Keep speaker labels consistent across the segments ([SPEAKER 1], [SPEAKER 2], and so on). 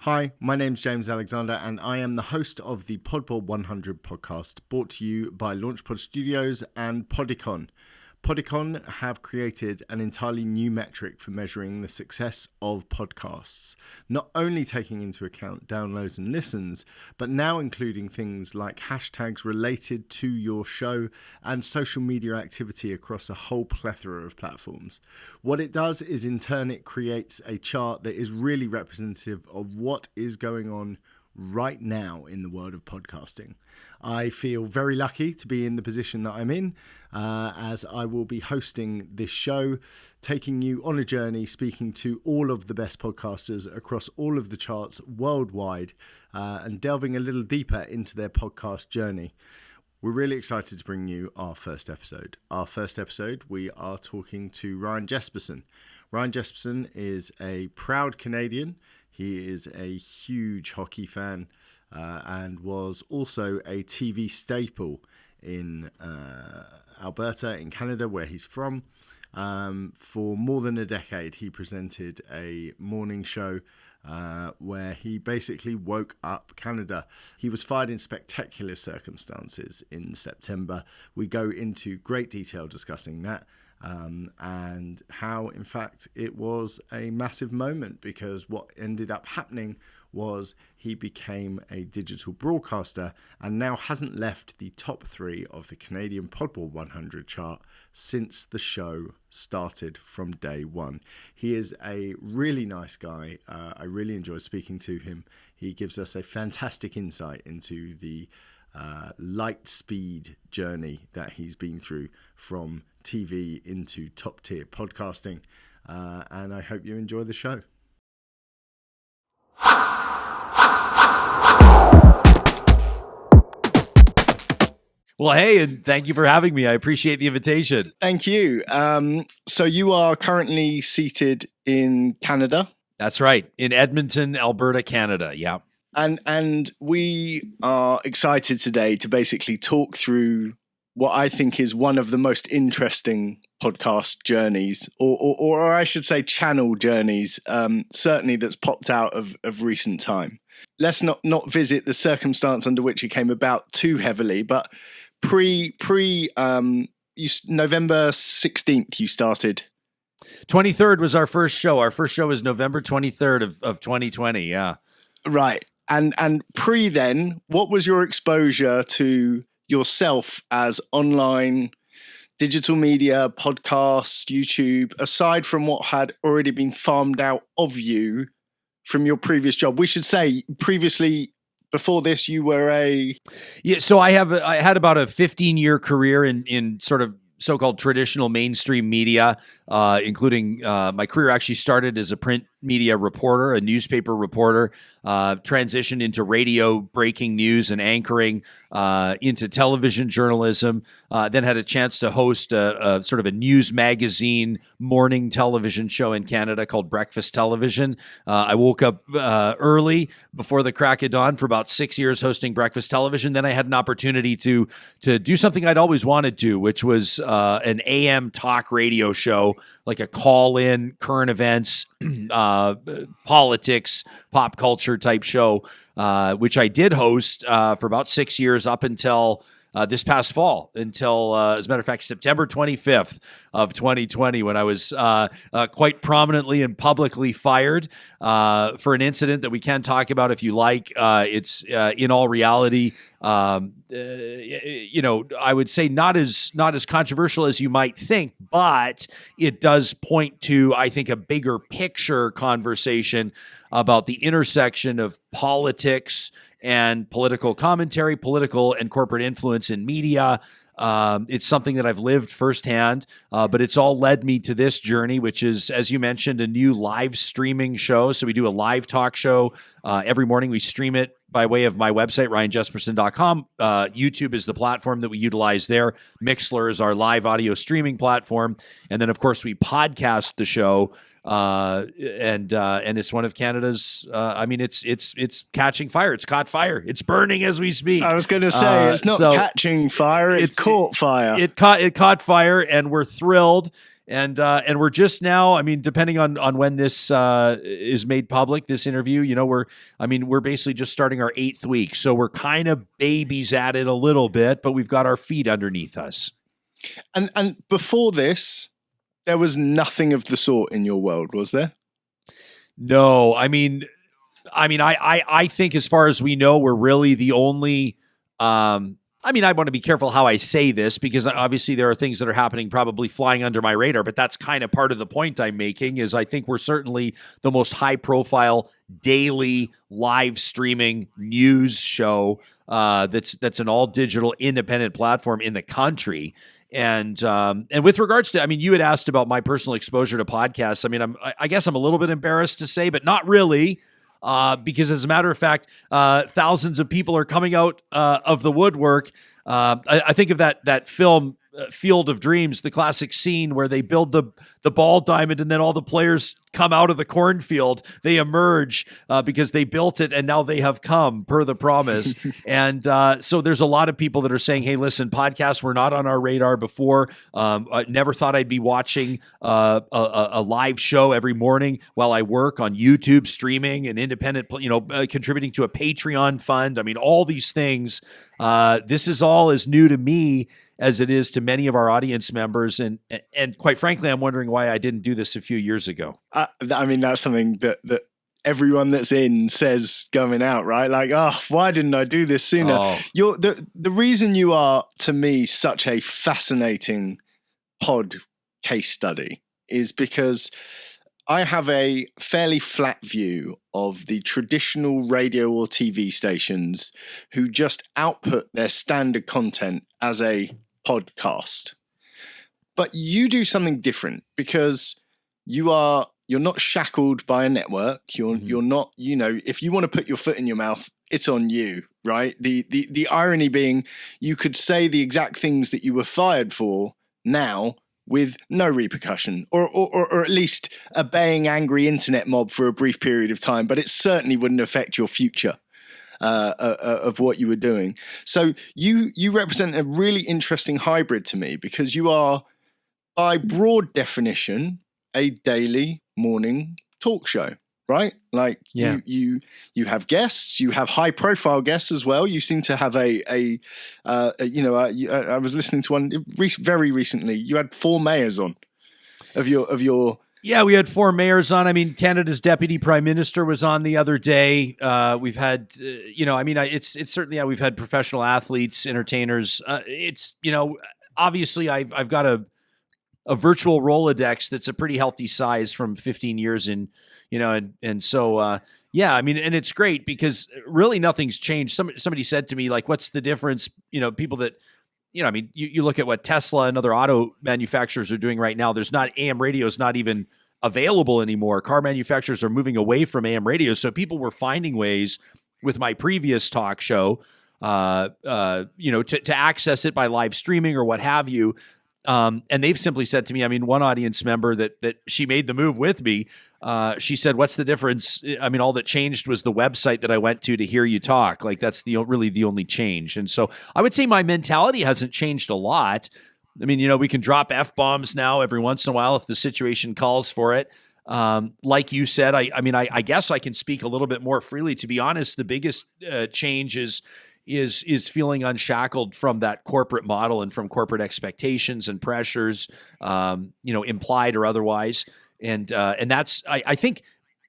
[SPEAKER 1] Hi, my name's James Alexander, and I am the host of the PodBoard100 podcast, brought to you by LaunchPod Studios and Podicon. Podicon have created an entirely new metric for measuring the success of podcasts, not only taking into account downloads and listens, but now including things like hashtags related to your show and social media activity across a whole plethora of platforms. What it does is, in turn, it creates a chart that is really representative of what is going on right now in the world of podcasting. I feel very lucky to be in the position that I'm in, as I will be hosting this show, taking you on a journey, speaking to all of the best podcasters across all of the charts worldwide, and delving a little deeper into their podcast journey. We're really excited to bring you our first episode. We are talking to Ryan Jespersen. Ryan Jespersen is a proud Canadian. He is a huge hockey fan and was also a TV staple in Alberta, in Canada, where he's from. For more than a decade, he presented a morning show where he basically woke up Canada. He was fired in spectacular circumstances in September. We go into great detail discussing that. And how, in fact, it was a massive moment, because what ended up happening was he became a digital broadcaster and now hasn't left the top 3 of the Canadian PodBoard100 chart since the show started from day one. He is a really nice guy. I really enjoyed speaking to him. He gives us a fantastic insight into the light speed journey that he's been through from TV into top tier podcasting, and I hope you enjoy the show.
[SPEAKER 2] Well, hey, and thank you for having me. I appreciate the invitation.
[SPEAKER 1] Thank you. So you are currently seated in Canada?
[SPEAKER 2] That's right, in Edmonton, Alberta, Canada. Yeah.
[SPEAKER 1] And we are excited today to basically talk through what I think is one of the most interesting podcast journeys, or I should say channel journeys, certainly that's popped out of recent time. Let's not visit the circumstance under which it came about too heavily, but November 16th you started.
[SPEAKER 2] 23rd was our first show. Our first show was November 23rd of 2020. Yeah.
[SPEAKER 1] Right. And pre then, what was your exposure to yourself as online digital media, podcasts, YouTube, aside from what had already been farmed out of you from your previous job? We should say previously, before this, you were
[SPEAKER 2] So I had about a 15-year career in sort of so-called traditional mainstream media, including my career actually started as a print media reporter, a newspaper reporter, transitioned into radio breaking news and anchoring, into television journalism, then had a chance to host a sort of a news magazine morning television show in Canada called Breakfast Television. I woke up early before the crack of dawn for about 6 years hosting Breakfast Television. Then I had an opportunity to do something I'd always wanted to, which was an AM talk radio show, like a call-in current events, politics, pop culture type show, which I did host for about 6 years up until this past fall, until, as a matter of fact, September 25th of 2020, when I was quite prominently and publicly fired for an incident that we can talk about if you like. It's in all reality, I would say not as controversial as you might think, but it does point to, I think, a bigger picture conversation about the intersection of politics and political commentary, political and corporate influence in media. It's something that I've lived firsthand, but it's all led me to this journey, which is, as you mentioned, a new live streaming show. So we do a live talk show every morning. We stream it by way of my website, ryanjespersen.com. YouTube is the platform that we utilize there. Mixlr is our live audio streaming platform. And then, of course, we podcast the show. And it's one of Canada's, it's catching fire. It's caught fire. It's burning as we speak.
[SPEAKER 1] I was going to say, it's not catching fire. It's caught fire.
[SPEAKER 2] It caught fire, and we're thrilled. And we're just now, I mean, depending on when this is made public, this interview, we're basically just starting our 8th week. So we're kind of babies at it a little bit, but we've got our feet underneath us.
[SPEAKER 1] And before this, there was nothing of the sort in your world, was there?
[SPEAKER 2] No, I think as far as we know, we're really the only, I want to be careful how I say this because obviously there are things that are happening probably flying under my radar, but that's kind of part of the point I'm making is I think we're certainly the most high profile daily live streaming news show that's an all digital independent platform in the country. And with regards to, you had asked about my personal exposure to podcasts. I guess I'm a little bit embarrassed to say, but not really. Because as a matter of fact, thousands of people are coming out of the woodwork. I think of that film, Field of Dreams, the classic scene where they build the ball diamond and then all the players come out of the cornfield. They emerge because they built it and now they have come per the promise. And so there's a lot of people that are saying, hey, listen, podcasts were not on our radar before. I never thought I'd be watching a live show every morning while I work on YouTube, streaming and independent, contributing to a Patreon fund. All these things. This is all as new to me as it is to many of our audience members. And quite frankly, I'm wondering why I didn't do this a few years ago.
[SPEAKER 1] That's something that everyone that's in says going out, right? Like, why didn't I do this sooner? The reason you are, to me, such a fascinating pod case study is because I have a fairly flat view of the traditional radio or TV stations who just output their standard content as a podcast. But you do something different because you're not shackled by a network. You're not, if you want to put your foot in your mouth, it's on you, right? The irony being you could say the exact things that you were fired for now with no repercussion, or at least a baying angry internet mob for a brief period of time, but it certainly wouldn't affect your future of what you were doing. So you represent a really interesting hybrid to me because you are, by broad definition, a daily morning talk show, right? Like you have guests, you have high profile guests as well. You seem to have I was listening to one very recently. You had 4 mayors on of your.
[SPEAKER 2] Yeah, we had 4 mayors on. Canada's deputy prime minister was on the other day. We've had, it's certainly, we've had professional athletes, entertainers. Obviously I've got a virtual Rolodex that's a pretty healthy size from 15 years in, and so, and it's great because really nothing's changed. Somebody said to me, like, what's the difference? People that, you look at what Tesla and other auto manufacturers are doing right now. There's not AM radio is not even available anymore. Car manufacturers are moving away from AM radio. So people were finding ways with my previous talk show, to access it by live streaming or what have you. And they've simply said to me, one audience member that she made the move with me. She said, what's the difference? All that changed was the website that I went to hear you talk. Like that's really the only change. And so I would say my mentality hasn't changed a lot. We can drop F-bombs now every once in a while if the situation calls for it. Like you said, I guess I can speak a little bit more freely. To be honest, the biggest change is feeling unshackled from that corporate model and from corporate expectations and pressures, implied or otherwise. And that's, I think,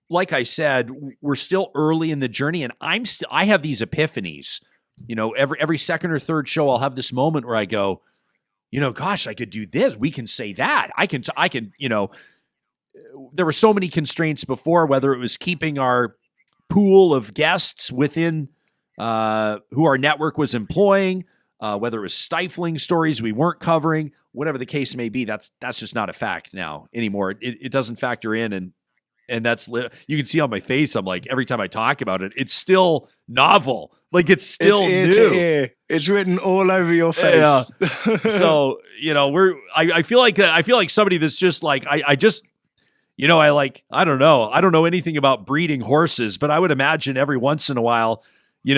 [SPEAKER 2] like I said, we're still early in the journey, and I have these epiphanies. Every second or third show, I'll have this moment where I go, gosh, I could do this. We can say that. I can. There were so many constraints before, whether it was keeping our pool of guests within who our network was employing, whether it was stifling stories we weren't covering, whatever the case may be. That's just not a fact now anymore. It doesn't factor in, and that's you can see on my face. I'm like, every time I talk about it, it's still novel. Like it's still new.
[SPEAKER 1] It's written all over your face.
[SPEAKER 2] Yeah. So I feel like somebody that's just like I don't know. I don't know anything about breeding horses, but I would imagine every once in a while, you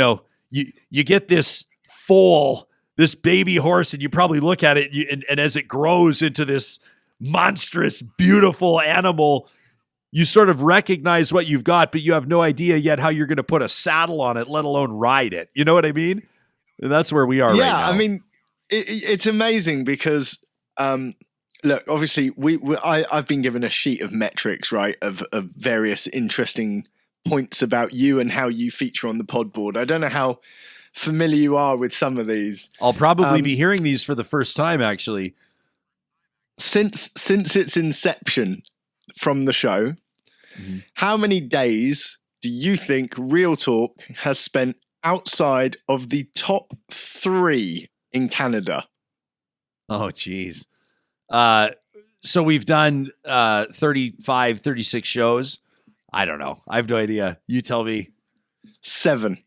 [SPEAKER 2] get this foal, this baby horse, and you probably look at it and as it grows into this monstrous, beautiful animal, you sort of recognize what you've got, but you have no idea yet how you're going to put a saddle on it, let alone ride it. You know what I mean? And that's where we are right now.
[SPEAKER 1] Yeah, I mean, it's amazing because, look, obviously, I've been given a sheet of metrics, right, of various interesting points about you and how you feature on the podboard. I don't know how familiar you are with some of these.
[SPEAKER 2] I'll probably be hearing these for the first time, actually.
[SPEAKER 1] Since its inception from the show, how many days do you think Real Talk has spent outside of the top 3 in Canada?
[SPEAKER 2] Oh, geez. So we've done 35, 36 shows. I don't know. I have no idea. You tell me.
[SPEAKER 1] 7.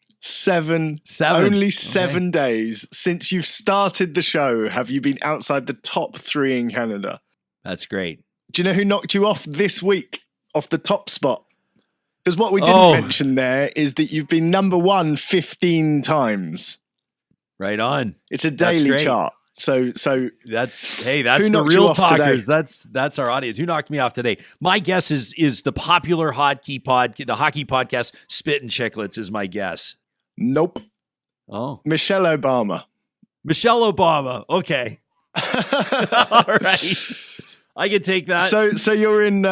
[SPEAKER 1] Only 7 days since you've started the show have you been outside the top 3 in Canada.
[SPEAKER 2] That's great.
[SPEAKER 1] Do you know who knocked you off this week, off the top spot? Because what we didn't mention there is that you've been number 1 15 times.
[SPEAKER 2] Right on.
[SPEAKER 1] It's a daily chart. So
[SPEAKER 2] that's the Real Talkers. That's our audience. Who knocked me off today? My guess is the popular hockey podcast Spit and Chicklets is my guess.
[SPEAKER 1] Nope.
[SPEAKER 2] Oh,
[SPEAKER 1] Michelle Obama.
[SPEAKER 2] Okay. All right. I can take that.
[SPEAKER 1] So you're in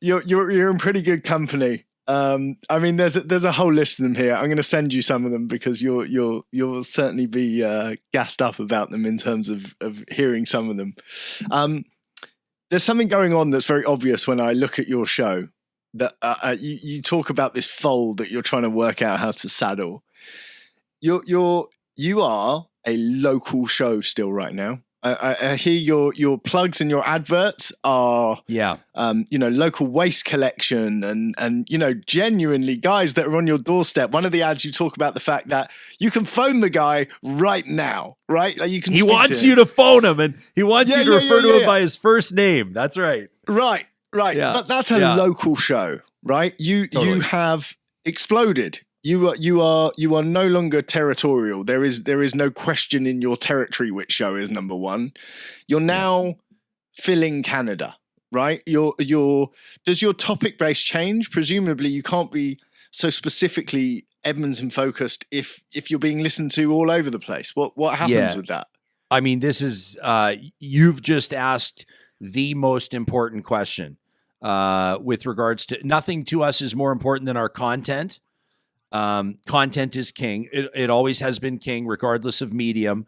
[SPEAKER 1] you're in pretty good company. I mean, there's a whole list of them here. I'm going to send you some of them because you'll certainly be gassed up about them in terms of hearing some of them. There's something going on that's very obvious when I look at your show. That you talk about this foal that you're trying to work out how to saddle. You are a local show still right now. I hear your plugs and your adverts are local waste collection and genuinely guys that are on your doorstep. One of the ads you talk about the fact that you can phone the guy right now, right? Like he
[SPEAKER 2] wants you to phone him and he wants you to refer to him by his first name. That's right.
[SPEAKER 1] Right.
[SPEAKER 2] Yeah.
[SPEAKER 1] But that's a local show, right? You have exploded. You are no longer territorial. There is no question in your territory which show is number 1. You're now filling Canada, right? Does your topic base change? Presumably you can't be so specifically Edmonton focused if you're being listened to all over the place. What happens with that?
[SPEAKER 2] I mean, this is you've just asked the most important question with regards to nothing to us is more important than our content. Content is king. It always has been king, regardless of medium.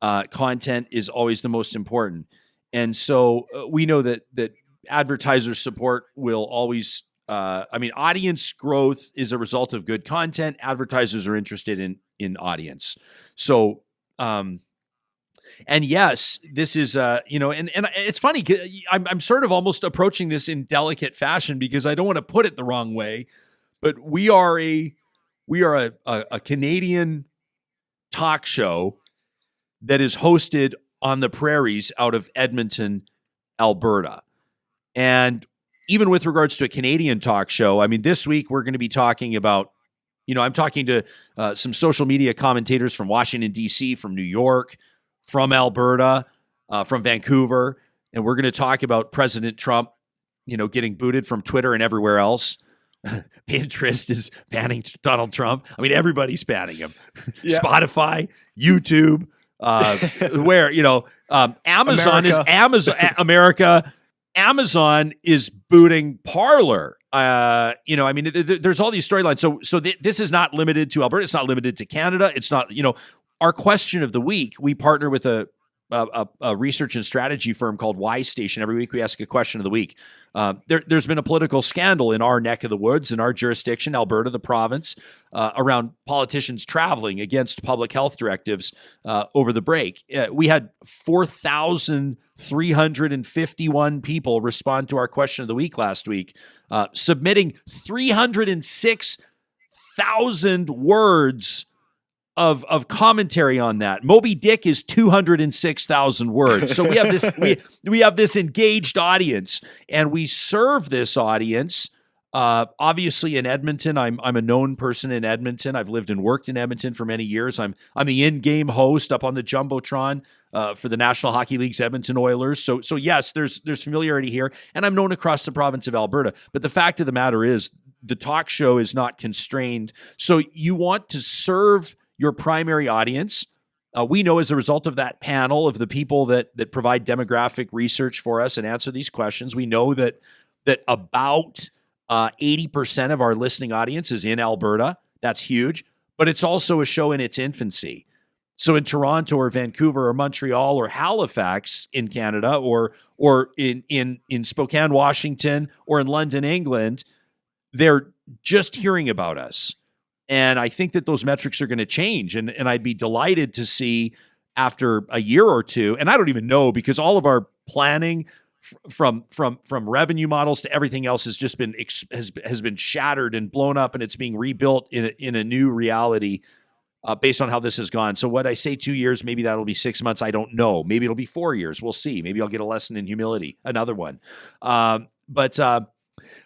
[SPEAKER 2] Content is always the most important. And so we know that advertiser support will always, audience growth is a result of good content. Advertisers are interested in audience. So, and yes, this is, and it's funny. I'm sort of almost approaching this in delicate fashion because I don't want to put it the wrong way, but we are a Canadian talk show that is hosted on the prairies out of Edmonton, Alberta. And even with regards to a Canadian talk show, I mean, this week we're going to be talking about, I'm talking to some social media commentators from Washington, D.C., from New York, from Alberta, from Vancouver. And we're going to talk about President Trump, getting booted from Twitter and everywhere else. Pinterest is banning Donald Trump. I mean, everybody's banning him. Yeah. Spotify, YouTube, where Amazon is America. Amazon is booting Parler. There's all these storylines. So this is not limited to Alberta. It's not limited to Canada. It's not. Our question of the week. We partner with a research and strategy firm called Y Station. Every week we ask a question of the week. There's been a political scandal in our neck of the woods, in our jurisdiction, Alberta, the province, around politicians traveling against public health directives over the break. We had 4,351 people respond to our question of the week last week, submitting 306,000 words of commentary on that. Moby Dick is 206,000 words. So we have this we have this engaged audience, and we serve this audience Obviously in Edmonton, I'm a known person in Edmonton. I've lived and worked in Edmonton for many years. I'm the in-game host up on the Jumbotron for the National Hockey League's Edmonton Oilers. So yes, there's familiarity here, and I'm known across the province of Alberta. But the fact of the matter is, the talk show is not constrained. So you want to serve your primary audience. We know as a result of that panel of the people that provide demographic research for us and answer these questions, we know that about 80% of our listening audience is in Alberta. That's huge, but it's also a show in its infancy. So in Toronto or Vancouver or Montreal or Halifax in Canada or in Spokane, Washington, or in London, England, they're just hearing about us. And I think that those metrics are going to change. And I'd be delighted to see after a year or two, and I don't even know, because all of our planning from revenue models to everything else has just been has been shattered and blown up, and it's being rebuilt in a new reality based on how this has gone. So what I say 2 years, maybe that'll be 6 months. I don't know. Maybe it'll be 4 years. We'll see. Maybe I'll get a lesson in humility. Another one.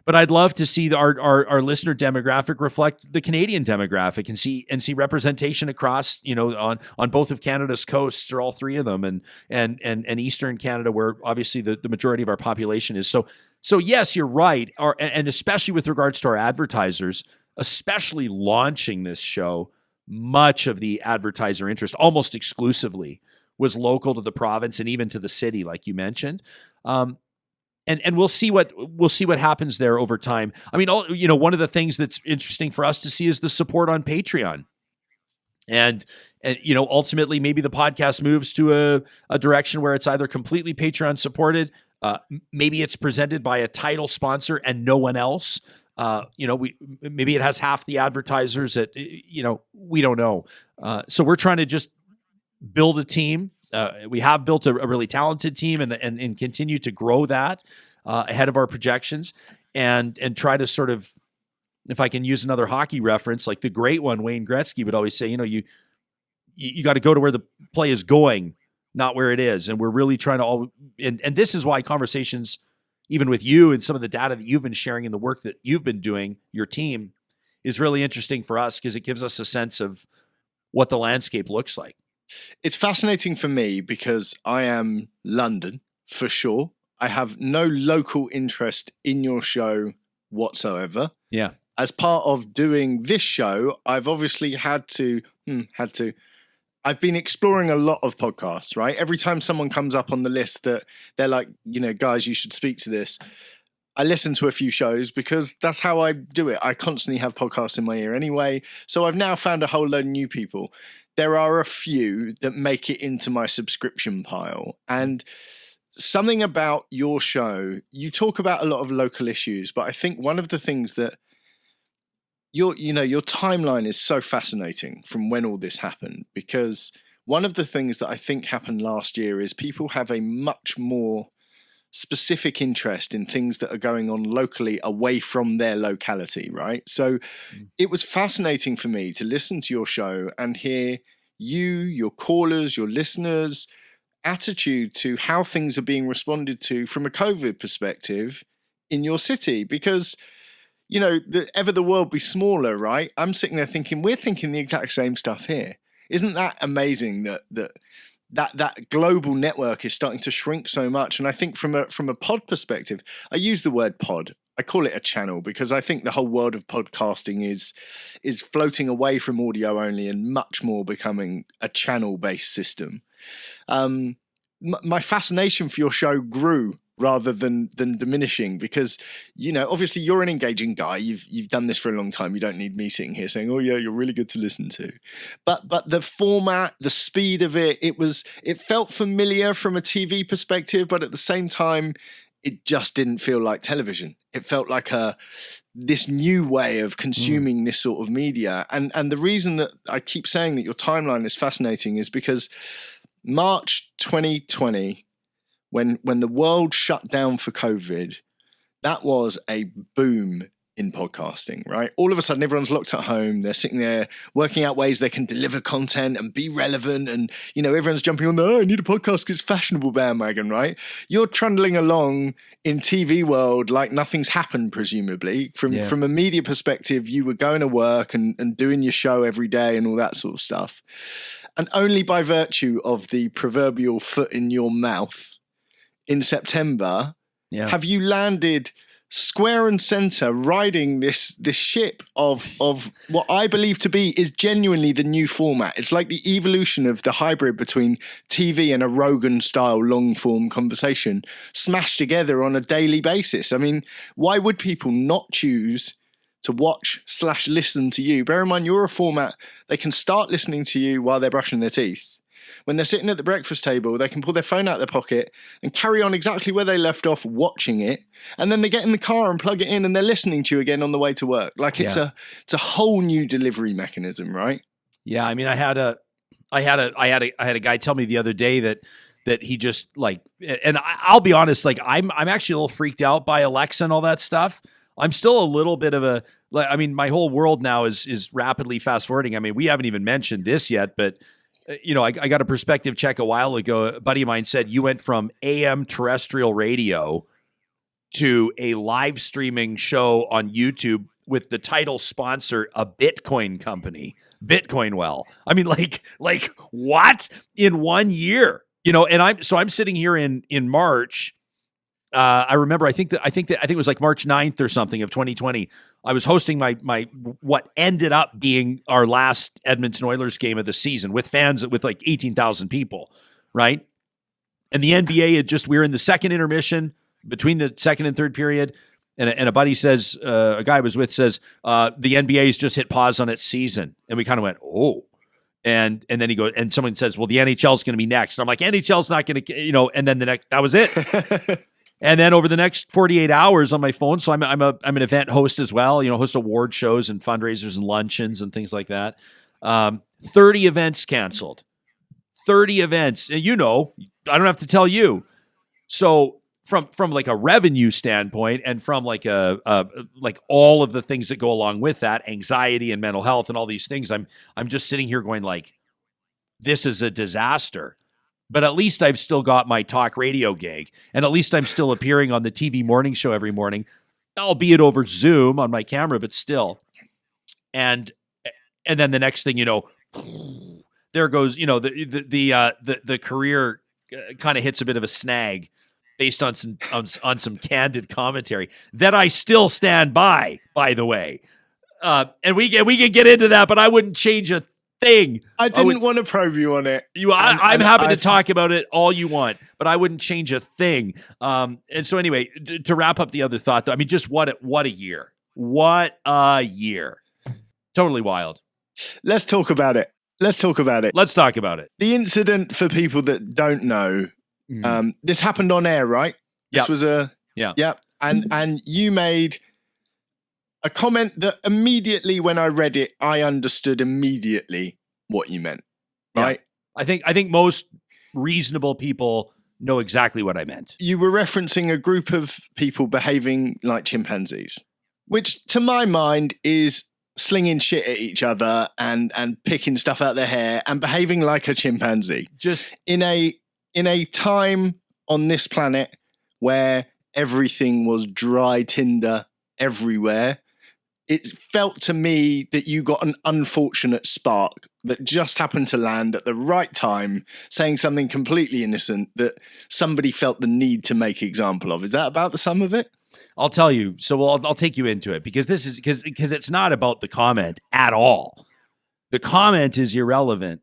[SPEAKER 2] But I'd love to see our listener demographic reflect the Canadian demographic and see representation across, on both of Canada's coasts, or all three of them, and Eastern Canada, where obviously the majority of our population is. So yes, you're right. And especially with regards to our advertisers, especially launching this show, much of the advertiser interest, almost exclusively, was local to the province and even to the city, like you mentioned. And we'll see what happens there over time. I mean, one of the things that's interesting for us to see is the support on Patreon, and ultimately maybe the podcast moves to a direction where it's either completely Patreon supported, maybe it's presented by a title sponsor and no one else. Maybe it has half the advertisers that we don't know. So we're trying to just build a team. We have built a really talented team and continue to grow that ahead of our projections, and try to sort of, if I can use another hockey reference, like the great one, Wayne Gretzky would always say, you got to go to where the play is going, not where it is. And we're really trying to and this is why conversations, even with you and some of the data that you've been sharing and the work that you've been doing, your team, is really interesting for us, because it gives us a sense of what the landscape looks like.
[SPEAKER 1] It's fascinating for me because I am London for sure. I have no local interest in your show whatsoever.
[SPEAKER 2] Yeah.
[SPEAKER 1] As part of doing this show, I've obviously had to. I've been exploring a lot of podcasts, right? Every time someone comes up on the list that they're like, guys, you should speak to this, I listen to a few shows, because that's how I do it. I constantly have podcasts in my ear anyway. So I've now found a whole load of new people. There are a few that make it into my subscription pile. And something about your show, you talk about a lot of local issues, but I think one of the things that your timeline is so fascinating from when all this happened, because one of the things that I think happened last year is people have a much more specific interest in things that are going on locally away from their locality, right? So it was fascinating for me to listen to your show and hear your callers, your listeners' attitude to how things are being responded to from a COVID perspective in your city. Because, ever the world be smaller, right? I'm sitting there thinking, we're thinking the exact same stuff here. Isn't that amazing that global network is starting to shrink so much? And I think from a pod perspective, I use the word pod. I call it a channel, because I think the whole world of podcasting is floating away from audio only and much more becoming a channel-based system. My fascination for your show grew rather than diminishing, because obviously you're an engaging guy. You've done this for a long time. You don't need me sitting here saying, oh yeah, you're really good to listen to. But the format, the speed of it felt familiar from a TV perspective, but at the same time, it just didn't feel like television. It felt like this new way of consuming this sort of media. And the reason that I keep saying that your timeline is fascinating is because March 2020, when the world shut down for COVID, that was a boom in podcasting, right? All of a sudden, everyone's locked at home. They're sitting there working out ways they can deliver content and be relevant. And, everyone's jumping on the, I need a podcast because it's fashionable bandwagon, right? You're trundling along in TV world like nothing's happened, presumably. From a media perspective, you were going to work and doing your show every day and all that sort of stuff. And only by virtue of the proverbial foot in your mouth in September, have you landed square and center riding this ship of what I believe to be is genuinely the new format. It's like the evolution of the hybrid between TV and a Rogan style long form conversation smashed together on a daily basis. I mean, why would people not choose to watch/listen to you? Bear in mind, you're a format they can start listening to you while they're brushing their teeth. When they're sitting at the breakfast table, they can pull their phone out of their pocket and carry on exactly where they left off watching it. And then they get in the car and plug it in and they're listening to you again on the way to work. Like it's a whole new delivery mechanism, right?
[SPEAKER 2] Yeah. I mean, I had a guy tell me the other day that he just like, and I'll be honest, like I'm actually a little freaked out by Alexa and all that stuff. I'm still a little bit of my whole world now is rapidly fast forwarding. I mean, we haven't even mentioned this yet, but I got a perspective check a while ago. A buddy of mine said you went from AM terrestrial radio to a live streaming show on YouTube with the title sponsor, a Bitcoin company, Bitcoin Well. I mean, like what in 1 year, and I'm sitting here in March. I remember, I think it was like March 9th or something of 2020. I was hosting my what ended up being our last Edmonton Oilers game of the season with fans with like 18,000 people, right? And the NBA we were in the second intermission between the second and third period, and a buddy says, a guy I was with says, the NBA's just hit pause on its season, and we kind of went, oh. And then he goes, and someone says, well, the NHL's going to be next. And I'm like, NHL's not going to, and then that was it. And then over the next 48 hours on my phone, so I'm an event host as well, host award shows and fundraisers and luncheons and things like that. 30 events canceled. 30 events. And I don't have to tell you. So from like a revenue standpoint and from like like all of the things that go along with that, anxiety and mental health and all these things, I'm just sitting here going like, this is a disaster. But at least I've still got my talk radio gig, and at least I'm still appearing on the TV morning show every morning, albeit over Zoom on my camera, but still. And then the next thing there goes, the career kind of hits a bit of a snag based on some candid commentary that I still stand by the way. And we can get into that, but I wouldn't change a thing.
[SPEAKER 1] I didn't want to probe you on it.
[SPEAKER 2] I'm happy to talk about it all you want, but I wouldn't change a thing. And so anyway, to wrap up the other thought, though, I mean, just what a year. What a year. Totally wild.
[SPEAKER 1] Let's talk about it.
[SPEAKER 2] Let's talk about it.
[SPEAKER 1] The incident, for people that don't know, this happened on air, right? This was and you made a comment that immediately when I read it, I understood immediately what you meant, right?
[SPEAKER 2] Yeah. I think most reasonable people know exactly what I meant.
[SPEAKER 1] You were referencing a group of people behaving like chimpanzees, which to my mind is slinging shit at each other and picking stuff out their hair and behaving like a chimpanzee.
[SPEAKER 2] Just
[SPEAKER 1] in a time on this planet where everything was dry tinder everywhere, it felt to me that you got an unfortunate spark that just happened to land at the right time, saying something completely innocent that somebody felt the need to make example of. Is that about the sum of it?
[SPEAKER 2] I'll tell you. So I'll take you into it because this is because it's not about the comment at all. The comment is irrelevant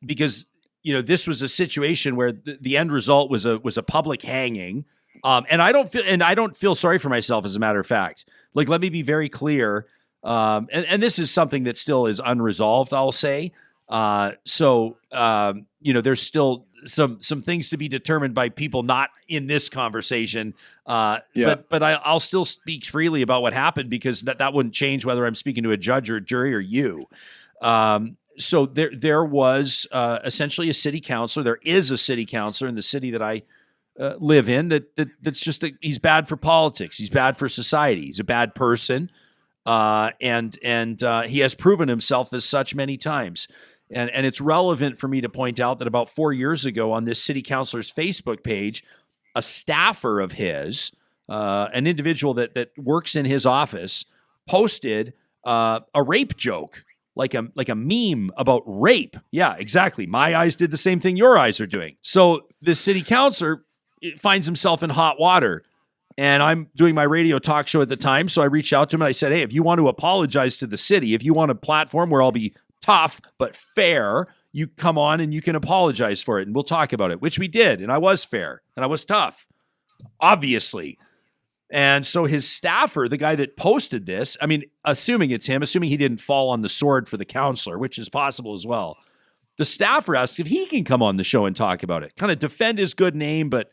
[SPEAKER 2] because this was a situation where the end result was a public hanging, and I don't feel sorry for myself, as a matter of fact. Like, let me be very clear. And this is something that still is unresolved, I'll say. There's still some things to be determined by people not in this conversation. But I'll still speak freely about what happened because that wouldn't change whether I'm speaking to a judge or a jury or you. So there was essentially a city councilor. There is a city councilor in the city that I live in that's just he's bad for politics. He's bad for society. He's a bad person. And he has proven himself as such many times. And it's relevant for me to point out that about 4 years ago on this city councilor's Facebook page, a staffer of his, an individual that works in his office, posted a rape joke, like a meme about rape. Yeah, exactly. My eyes did the same thing your eyes are doing. So this city councilor finds himself in hot water. And I'm doing my radio talk show at the time. So I reached out to him and I said, hey, if you want to apologize to the city, if you want a platform where I'll be tough but fair, you come on and you can apologize for it and we'll talk about it, which we did. And I was fair and I was tough, obviously. And so his staffer, the guy that posted this, I mean, assuming it's him, assuming he didn't fall on the sword for the counselor, which is possible as well, the staffer asked if he can come on the show and talk about it, kind of defend his good name, but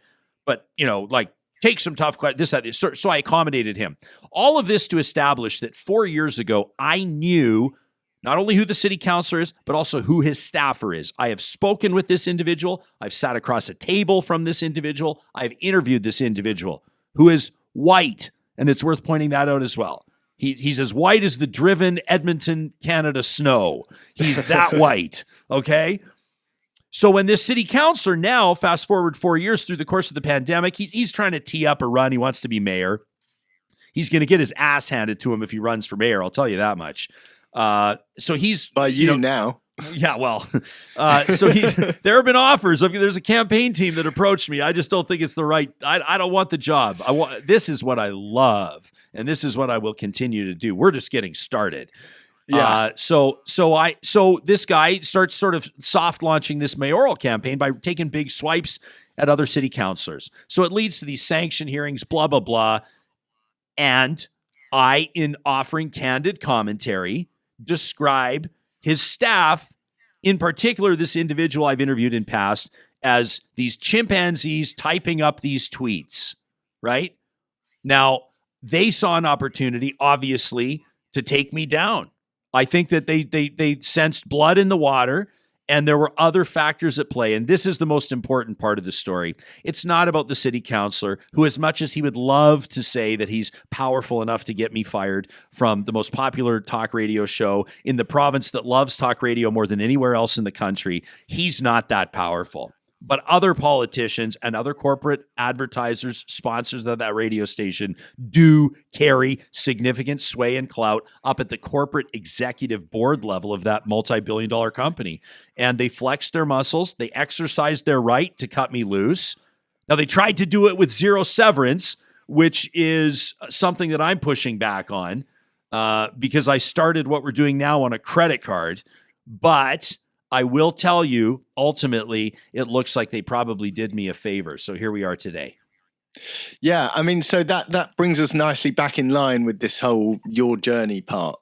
[SPEAKER 2] like, take some tough questions. So I accommodated him. All of this to establish that 4 years ago, I knew not only who the city councilor is, but also who his staffer is. I have spoken with this individual. I've sat across a table from this individual. I've interviewed this individual who is white, and it's worth pointing that out as well. He's as white as the driven Edmonton, Canada snow. He's that white, okay? So when this city councilor now, fast forward 4 years through the course of the pandemic, he's trying to tee up a run. He wants to be mayor. He's going to get his ass handed to him if he runs for mayor. I'll tell you that much. So he's
[SPEAKER 1] by you know,
[SPEAKER 2] now. Yeah, well, so there have been offers. There's a campaign team that approached me. I just don't think it's the right. I don't want the job. This is what I love, and this is what I will continue to do. We're just getting started. Yeah. So this guy starts sort of soft launching this mayoral campaign by taking big swipes at other city councilors. So it leads to these sanction hearings, blah, blah, blah. And I, in offering candid commentary, describe his staff, in particular, this individual I've interviewed in past, as these chimpanzees typing up these tweets, right? Now, they saw an opportunity, obviously, to take me down. I think that they sensed blood in the water, and there were other factors at play. And this is the most important part of the story. It's not about the city councilor, who, as much as he would love to say that he's powerful enough to get me fired from the most popular talk radio show in the province that loves talk radio more than anywhere else in the country, he's not that powerful. But other politicians and other corporate advertisers, sponsors of that radio station do carry significant sway and clout up at the corporate executive board level of that multi-billion-dollar company. And they flexed their muscles. They exercised their right to cut me loose. Now, they tried to do it with zero severance, which is something that I'm pushing back on because I started what we're doing now on a credit card. But I will tell you, ultimately, it looks like they probably did me a favor. So here we are today.
[SPEAKER 1] Yeah, I mean, so that brings us nicely back in line with this whole your journey part.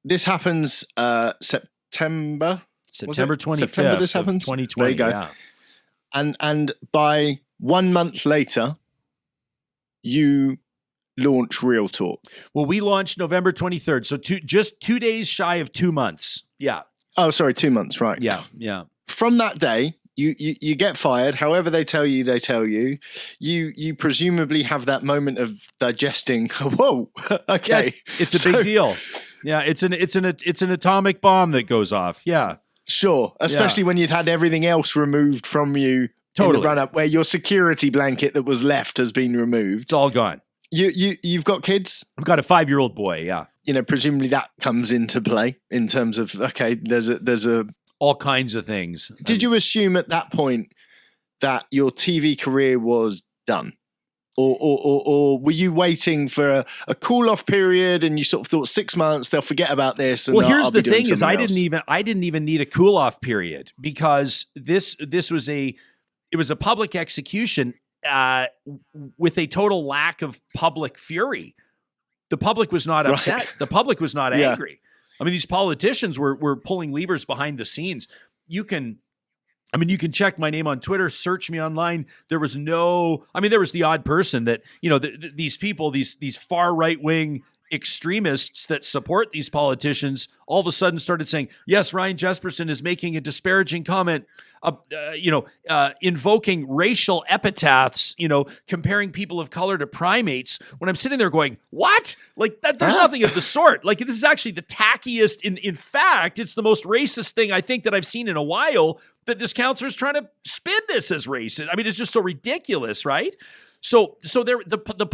[SPEAKER 1] This happens September
[SPEAKER 2] 25th.
[SPEAKER 1] September this happens?
[SPEAKER 2] 2020,
[SPEAKER 1] there you go.
[SPEAKER 2] Yeah.
[SPEAKER 1] And by 1 month later, you launch Real Talk.
[SPEAKER 2] Well, we launched November 23rd. So just 2 days shy of 2 months. Yeah.
[SPEAKER 1] Oh, sorry, 2 months, right.
[SPEAKER 2] Yeah.
[SPEAKER 1] From that day, you get fired. However they tell you. You presumably have that moment of digesting. Whoa, okay.
[SPEAKER 2] Yeah, it's a big deal. Yeah, it's an atomic bomb that goes off. Yeah.
[SPEAKER 1] Sure, especially when you'd had everything else removed from you in the run-up, where your security blanket that was left has been removed.
[SPEAKER 2] It's all gone.
[SPEAKER 1] You've got kids?
[SPEAKER 2] I've got a 5-year-old boy, yeah.
[SPEAKER 1] You know, presumably that comes into play in terms of, okay, there's a
[SPEAKER 2] all kinds of things.
[SPEAKER 1] Did you assume at that point that your TV career was done? Or were you waiting for a cool-off period and you sort of thought 6 months, they'll forget about this? And
[SPEAKER 2] well, here's
[SPEAKER 1] I'll
[SPEAKER 2] the
[SPEAKER 1] be doing
[SPEAKER 2] thing is I
[SPEAKER 1] something else.
[SPEAKER 2] didn't even need a cool-off period because this was a public execution with a total lack of public fury. The public was not upset. Right. The public was not angry. I mean, these politicians were pulling levers behind the scenes. You can check my name on Twitter, search me online. There was there was the odd person that, these people, these far right-wing extremists that support these politicians all of a sudden started saying, yes, Ryan Jespersen is making a disparaging comment, invoking racial epithets, comparing people of color to primates, when I'm sitting there going, what? Like that, there's nothing of the sort. Like this is actually the tackiest. In fact, it's the most racist thing I think that I've seen in a while, that this counselor's trying to spin this as racist. I mean, it's just so ridiculous, right? So there, the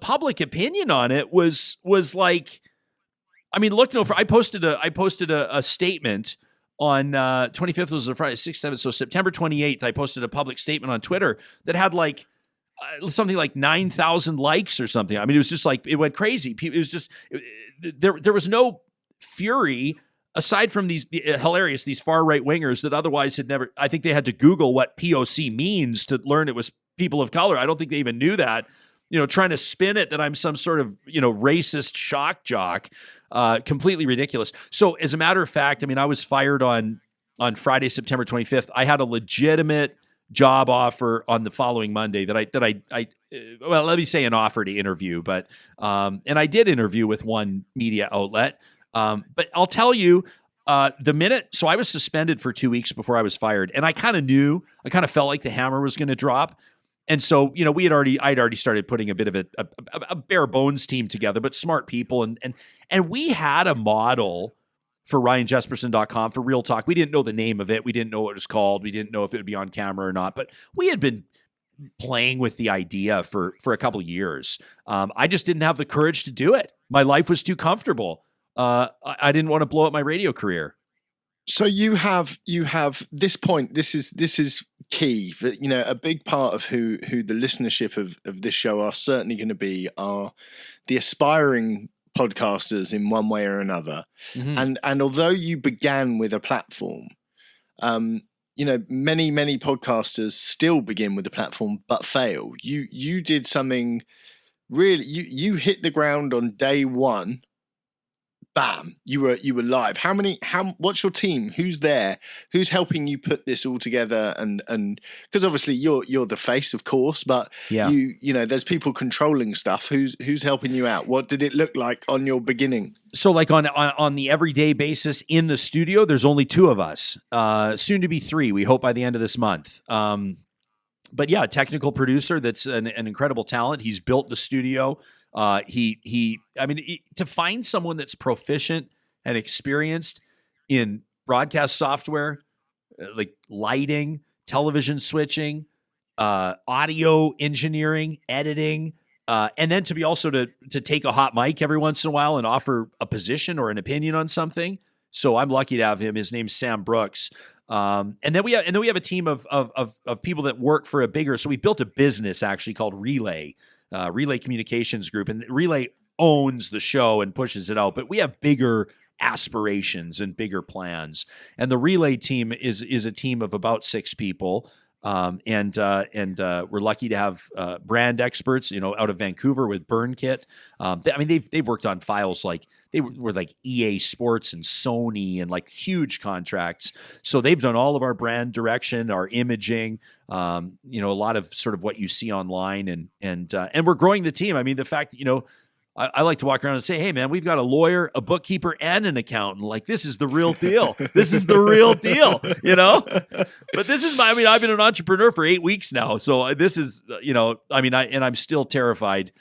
[SPEAKER 2] public opinion on it was like, I mean, look no further. I posted a statement on 25th was a Friday, 6th, 7th. So September 28th, I posted a public statement on Twitter that had like something like 9,000 likes or something. I mean, it was just like, it went crazy. It was just, there was no fury aside from these far right wingers that otherwise had never, I think they had to Google what POC means to learn it was people of color. I don't think they even knew that, trying to spin it that I'm some sort of, racist shock jock, completely ridiculous. So as a matter of fact, I mean, I was fired on Friday, September 25th. I had a legitimate job offer on the following Monday well, let me say an offer to interview, but, and I did interview with one media outlet. But I'll tell you, so I was suspended for 2 weeks before I was fired, and I kind of felt like the hammer was going to drop. And so, I'd already started putting a bit of a bare bones team together, but smart people. And we had a model for RyanJespersen.com for Real Talk. We didn't know the name of it. We didn't know what it was called. We didn't know if it would be on camera or not, but we had been playing with the idea for a couple of years. I just didn't have the courage to do it. My life was too comfortable. I didn't want to blow up my radio career.
[SPEAKER 1] So you have this point. This is key. That a big part of who the listenership of this show are certainly going to be are the aspiring podcasters in one way or another. Mm-hmm. And although you began with a platform, many podcasters still begin with a platform but fail. You did something really. You hit the ground on day one. Bam, you were live. What's your team? Who's there? Who's helping you put this all together? And because obviously you're the face, of course, but yeah, there's people controlling stuff. Who's helping you out? What did it look like on your beginning?
[SPEAKER 2] So like on the everyday basis in the studio, there's only two of us, soon to be three. We hope by the end of this month. But yeah, technical producer that's an incredible talent. He's built the studio. To find someone that's proficient and experienced in broadcast software, like lighting, television switching, audio engineering, editing, and then to be also to take a hot mic every once in a while and offer a position or an opinion on something. So I'm lucky to have him. His name's Sam Brooks. And then we have a team of people that work for a bigger. So we built a business actually called Relay Communications Group, and Relay owns the show and pushes it out. But we have bigger aspirations and bigger plans. And the Relay team is a team of about 6 people. And we're lucky to have brand experts, out of Vancouver with BurnKit. They've worked on files like they were like EA Sports and Sony and like huge contracts. So they've done all of our brand direction, our imaging, a lot of sort of what you see online, and we're growing the team. I mean, the fact that I like to walk around and say, hey, man, we've got a lawyer, a bookkeeper, and an accountant. Like, this is the real deal. This is the real deal, But this is I've been an entrepreneur for 8 weeks now. So this is, I'm still terrified.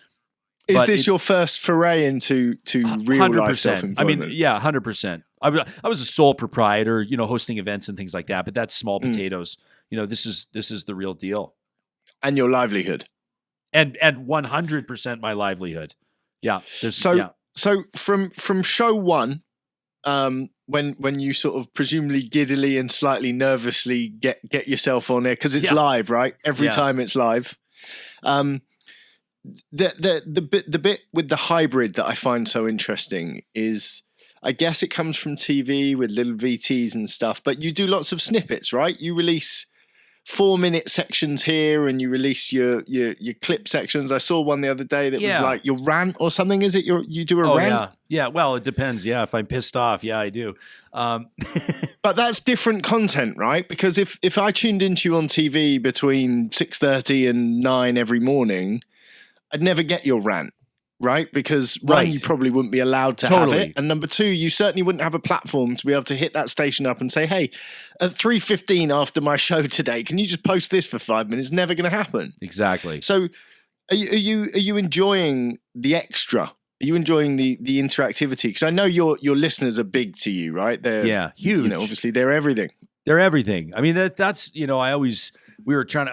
[SPEAKER 1] Is this your first foray into real 100%. Life self-employment?
[SPEAKER 2] I mean, yeah, 100%. I was a sole proprietor, hosting events and things like that, but that's small potatoes. This is the real deal.
[SPEAKER 1] And your livelihood.
[SPEAKER 2] And 100% my livelihood. Yeah.
[SPEAKER 1] So from show one, when you sort of presumably giddily and slightly nervously get yourself on there because it's live, right? Every time it's live. The bit with the hybrid that I find so interesting is, I guess it comes from TV with little VTs and stuff, but you do lots of snippets, right? You release 4-minute sections here and you release your clip sections. I saw one the other day that was like your rant or something. Is it you do a rant?
[SPEAKER 2] Yeah. Well, it depends. Yeah. If I'm pissed off, I do.
[SPEAKER 1] But that's different content, right? Because if I tuned into you on TV between 6:30 and 9 every morning, I'd never get your rant. right? Because
[SPEAKER 2] Right.
[SPEAKER 1] one, you probably wouldn't be allowed to have it. And number two, you certainly wouldn't have a platform to be able to hit that station up and say, hey, at 3:15 after my show today, can you just post this for 5 minutes? Never going to happen.
[SPEAKER 2] Exactly.
[SPEAKER 1] So are you enjoying the extra? Are you enjoying the interactivity? Because I know your listeners are big to you, right? They're
[SPEAKER 2] huge.
[SPEAKER 1] You know, obviously they're everything.
[SPEAKER 2] They're everything. I mean, that's you know, we're trying.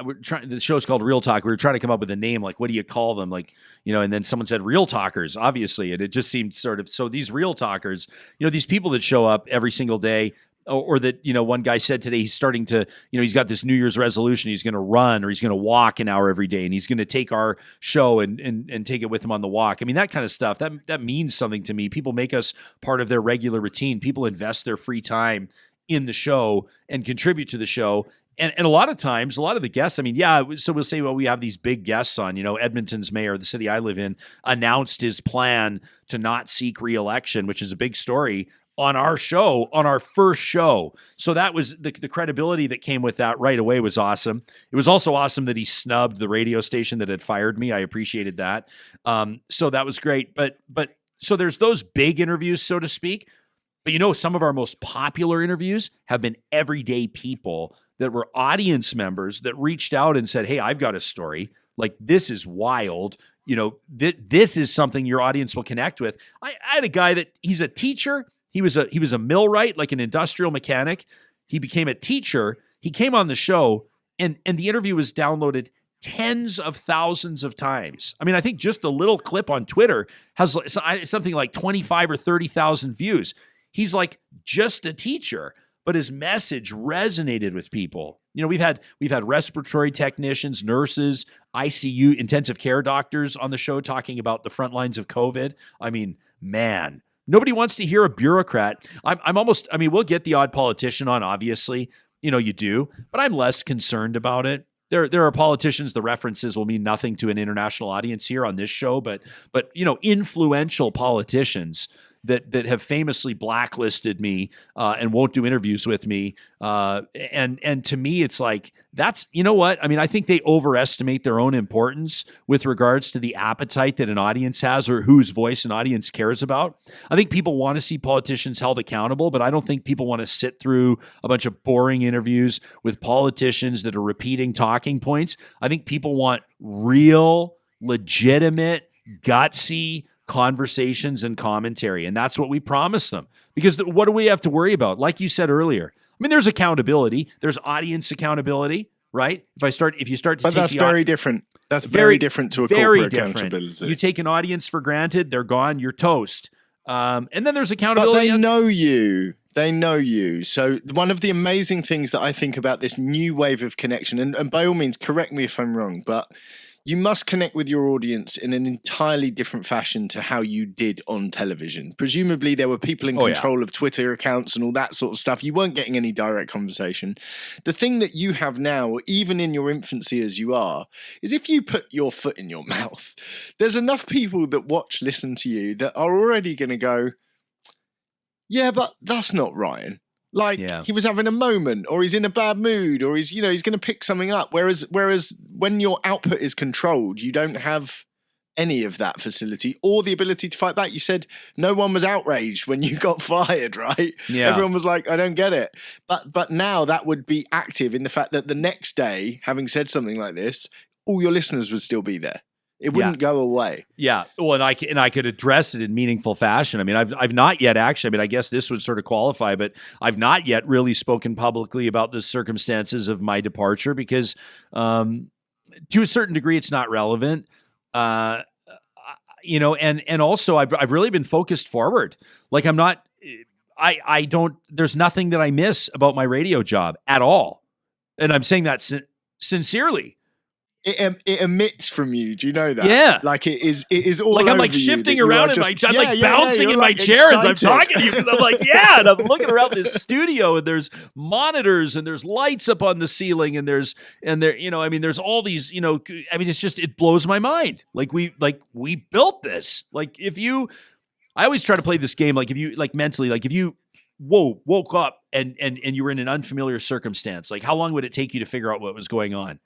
[SPEAKER 2] The show's called Real Talk. We were trying to come up with a name, like what do you call them, like, you know. And then someone said Real Talkers, obviously, and it just seemed sort of so. These Real Talkers, you know, these people that show up every single day, or that, you know, one guy said today he's starting to, you know, he's got this New Year's resolution. He's going to run or he's going to walk an hour every day, and he's going to take our show and take it with him on the walk. I mean, that kind of stuff that means something to me. People make us part of their regular routine. People invest their free time in the show and contribute to the show. And a lot of times, a lot of the guests, I mean, so we'll say, well, we have these big guests on, you know, Edmonton's mayor, the city I live in, announced his plan to not seek re-election, which is a big story on our show, on our first show. So that was the credibility that came with that right away was awesome. It was also awesome that he snubbed the radio station that had fired me. I appreciated that. So that was great. But so there's those big interviews, so to speak. But, you know, some of our most popular interviews have been everyday people that were audience members that reached out and said, hey, I've got a story. Like, this is wild. You know, this is something your audience will connect with. I had a guy that he's a teacher. He was a millwright, like an industrial mechanic. He became a teacher. He came on the show, and the interview was downloaded tens of thousands of times. I mean, I think just the little clip on Twitter has something like 25 or 30,000 views. He's like just a teacher, but his message resonated with people. You know, we've had respiratory technicians, nurses, ICU, intensive care doctors on the show talking about the front lines of COVID. I mean, man, nobody wants to hear a bureaucrat. We'll get the odd politician on, obviously. You know, you do, but I'm less concerned about it. There are politicians, the references will mean nothing to an international audience here on this show, but you know, influential politicians that have famously blacklisted me and won't do interviews with me. And to me, it's like, that's, you know what? I mean, I think they overestimate their own importance with regards to the appetite that an audience has or whose voice an audience cares about. I think people want to see politicians held accountable, but I don't think people want to sit through a bunch of boring interviews with politicians that are repeating talking points. I think people want real, legitimate, gutsy conversations and commentary. And that's what we promise them. Because what do we have to worry about? Like you said earlier, I mean, there's accountability. There's audience accountability, right? If you start to
[SPEAKER 1] but that's very different. That's very different to a corporate accountability.
[SPEAKER 2] You take an audience for granted, they're gone, you're toast. And then there's accountability.
[SPEAKER 1] But they know you. They know you. So one of the amazing things that I think about this new wave of connection, and by all means, correct me if I'm wrong, but you must connect with your audience in an entirely different fashion to how you did on television. Presumably there were people in control of Twitter accounts and all that sort of stuff. You weren't getting any direct conversation. The thing that you have now, even in your infancy as you are, is if you put your foot in your mouth, there's enough people that listen to you that are already going to go, yeah, but that's not Ryan. Like, he was having a moment, or he's in a bad mood, or he's going to pick something up. Whereas when your output is controlled, you don't have any of that facility or the ability to fight back. You said no one was outraged when you got fired, right? Yeah. Everyone was like, I don't get it. But now that would be active in the fact that the next day, having said something like this, all your listeners would still be there. It wouldn't go away. Yeah.
[SPEAKER 2] Well, and I could address it in meaningful fashion. I mean, I've not yet actually. I mean, I guess this would sort of qualify, but I've not yet really spoken publicly about the circumstances of my departure because, to a certain degree, it's not relevant. You know, and also I've really been focused forward. Like I don't. There's nothing that I miss about my radio job at all, and I'm saying that sincerely.
[SPEAKER 1] It emits from you. Do you know that?
[SPEAKER 2] Yeah.
[SPEAKER 1] Like it is all
[SPEAKER 2] like
[SPEAKER 1] over
[SPEAKER 2] I'm like shifting around in my I'm like bouncing in my
[SPEAKER 1] like
[SPEAKER 2] chair
[SPEAKER 1] excited.
[SPEAKER 2] as I'm talking to you because I'm like, yeah, and I'm looking around this studio and there's monitors and there's lights up on the ceiling and there's you know, I mean, there's all these, you know, I mean, it's just, it blows my mind. Like we built this. Like I always try to play this game, like if you like mentally, like if you woke up and you were in an unfamiliar circumstance. Like, how long would it take you to figure out what was going on?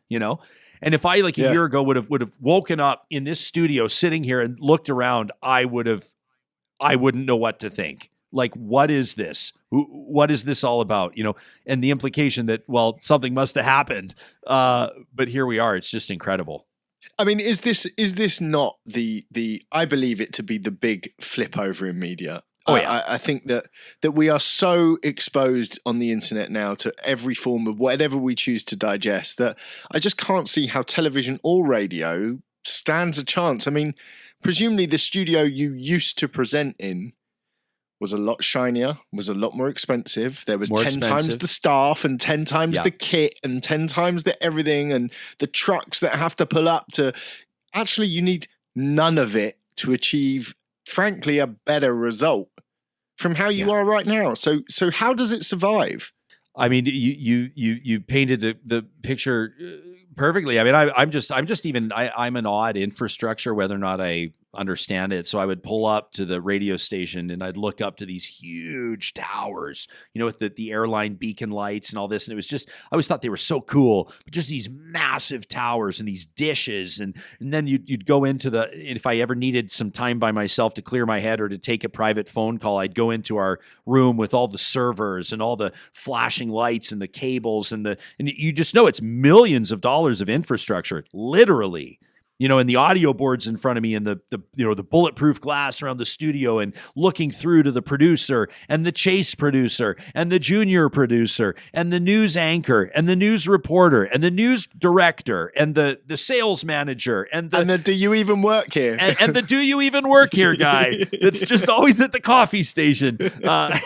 [SPEAKER 2] And if I, like a year ago, would have woken up in this studio sitting here and looked around, I wouldn't know what to think. Like, what is this? What is this all about? And the implication that, well, something must have happened. But here we are. It's just incredible.
[SPEAKER 1] I mean, is this not the I believe it to be the big flip over in media?
[SPEAKER 2] Oh, yeah.
[SPEAKER 1] I think that we are so exposed on the internet now to every form of whatever we choose to digest that I just can't see how television or radio stands a chance. I mean, presumably the studio you used to present in was a lot shinier, was a lot more expensive. There was 10 times the staff and 10 times the kit and 10 times the everything and the trucks that have to pull up to... Actually, you need none of it to achieve, frankly, a better result from how you are right now. So how does it survive?
[SPEAKER 2] I mean, you painted the picture perfectly. I mean, I'm an odd infrastructure, whether or not I understand it. So I would pull up to the radio station and I'd look up to these huge towers, with the airline beacon lights and all this. And it was just, I always thought they were so cool, but just these massive towers and these dishes. And then you'd go into if I ever needed some time by myself to clear my head or to take a private phone call, I'd go into our room with all the servers and all the flashing lights and the cables and you just know it's millions of dollars of infrastructure, literally. And the audio boards in front of me and the bulletproof glass around the studio and looking through to the producer and the chase producer and the junior producer and the news anchor and the news reporter and the news director and the sales manager and the
[SPEAKER 1] do you even work here?
[SPEAKER 2] and the do you even work here guy that's just always at the coffee station. But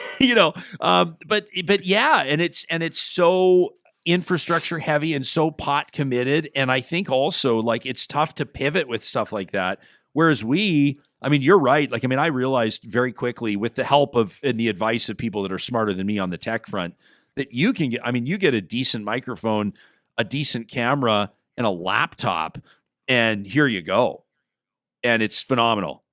[SPEAKER 2] yeah, and it's so infrastructure heavy and so pot committed. And I think also, like, it's tough to pivot with stuff like that. Whereas you're right. Like, I realized very quickly with the help of and the advice of people that are smarter than me on the tech front that you can get, you get a decent microphone, a decent camera and a laptop and here you go. And it's phenomenal.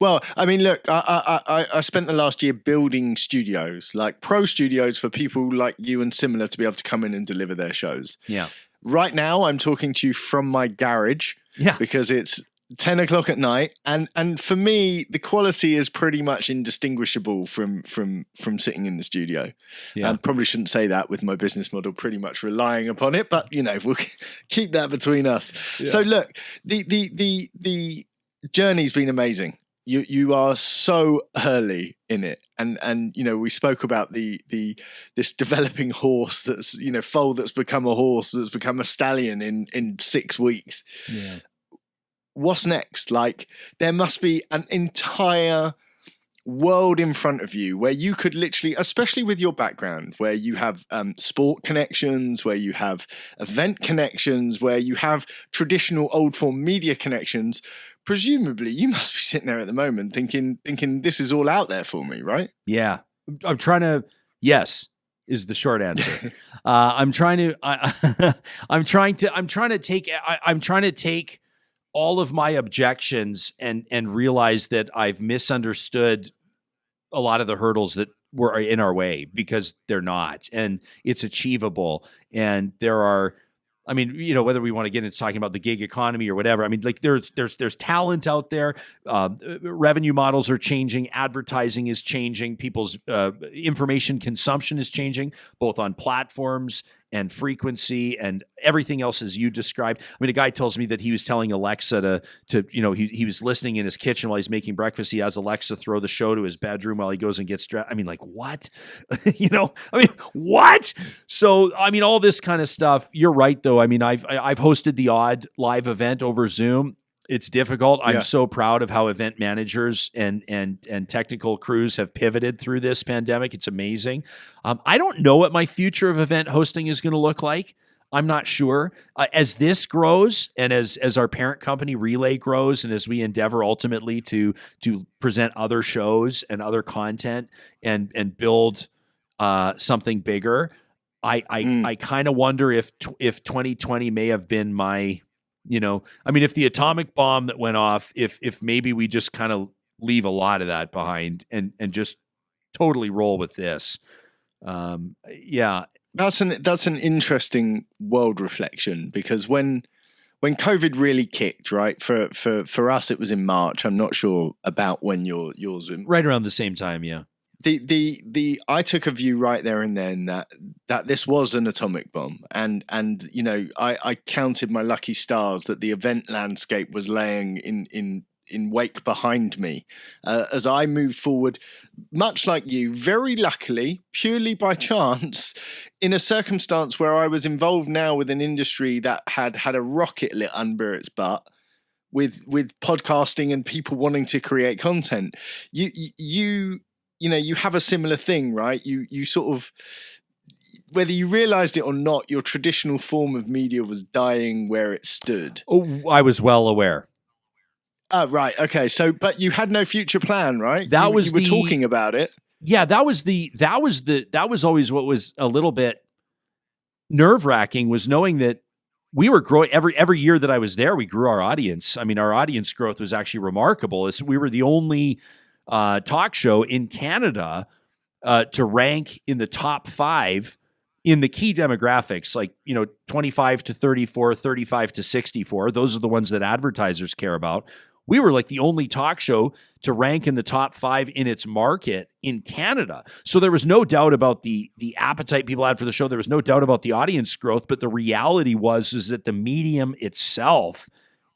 [SPEAKER 1] Well, look, I spent the last year building studios, like pro studios for people like you and similar to be able to come in and deliver their shows.
[SPEAKER 2] Yeah.
[SPEAKER 1] Right now, I'm talking to you from my garage because it's 10 o'clock at night. And for me, the quality is pretty much indistinguishable from sitting in the studio. Yeah. Probably shouldn't say that with my business model pretty much relying upon it, but, we'll keep that between us. Yeah. So look, the journey's been amazing. You are so early in it, and we spoke about this developing horse that's foal that's become a horse that's become a stallion in 6 weeks. Yeah. What's next? Like, there must be an entire world in front of you where you could literally, especially with your background, where you have sport connections, where you have event connections, where you have traditional old form media connections. Presumably, you must be sitting there at the moment thinking this is all out there for me, right?
[SPEAKER 2] Yeah, I'm trying to. Yes, is the short answer. I'm trying to take all of my objections and realize that I've misunderstood a lot of the hurdles that were in our way because they're not, and it's achievable, and there are. Whether we want to get into talking about the gig economy or whatever, there's talent out there. Revenue models are changing. Advertising is changing. People's information consumption is changing, both on platforms and frequency and everything else as you described. A guy tells me that he was telling Alexa he was listening in his kitchen while he's making breakfast. He has Alexa throw the show to his bedroom while he goes and gets dressed. What? What? So, all this kind of stuff. You're right, though. I've hosted the odd live event over Zoom. It's difficult. I'm so proud of how event managers and technical crews have pivoted through this pandemic. It's amazing. I don't know what my future of event hosting is going to look like. I'm not sure. As this grows and as our parent company Relay grows and as we endeavor ultimately to present other shows and other content and build something bigger, I kind of wonder if 2020 may have been my... if the atomic bomb that went off, if maybe we just kind of leave a lot of that behind and just totally roll with this. Yeah.
[SPEAKER 1] That's an interesting world reflection, because when COVID really kicked, right? For us, it was in March. I'm not sure about when yours was.
[SPEAKER 2] Right around the same time, yeah.
[SPEAKER 1] I took a view right there and then that this was an atomic bomb, and I counted my lucky stars that the event landscape was laying in wake behind me as I moved forward, much like you, very luckily, purely by chance, in a circumstance where I was involved now with an industry that had a rocket lit under its butt with podcasting and people wanting to create content. You have a similar thing, right? You sort of, whether you realized it or not, your traditional form of media was dying where it stood.
[SPEAKER 2] Oh, I was well aware.
[SPEAKER 1] Oh, right. Okay. So, but you had no future plan, right?
[SPEAKER 2] You
[SPEAKER 1] were talking about it.
[SPEAKER 2] Yeah, that was always what was a little bit nerve-wracking, was knowing that we were growing every year that I was there. We grew our audience. I mean, our audience growth was actually remarkable. We were the only talk show in Canada to rank in the top 5 in the key demographics, like 25 to 34, 35 to 64. Those are the ones that advertisers care about. We were like the only talk show to rank in the top 5 in its market in Canada. So there was no doubt about the appetite people had for the show. There was no doubt about the audience growth, but the reality was that the medium itself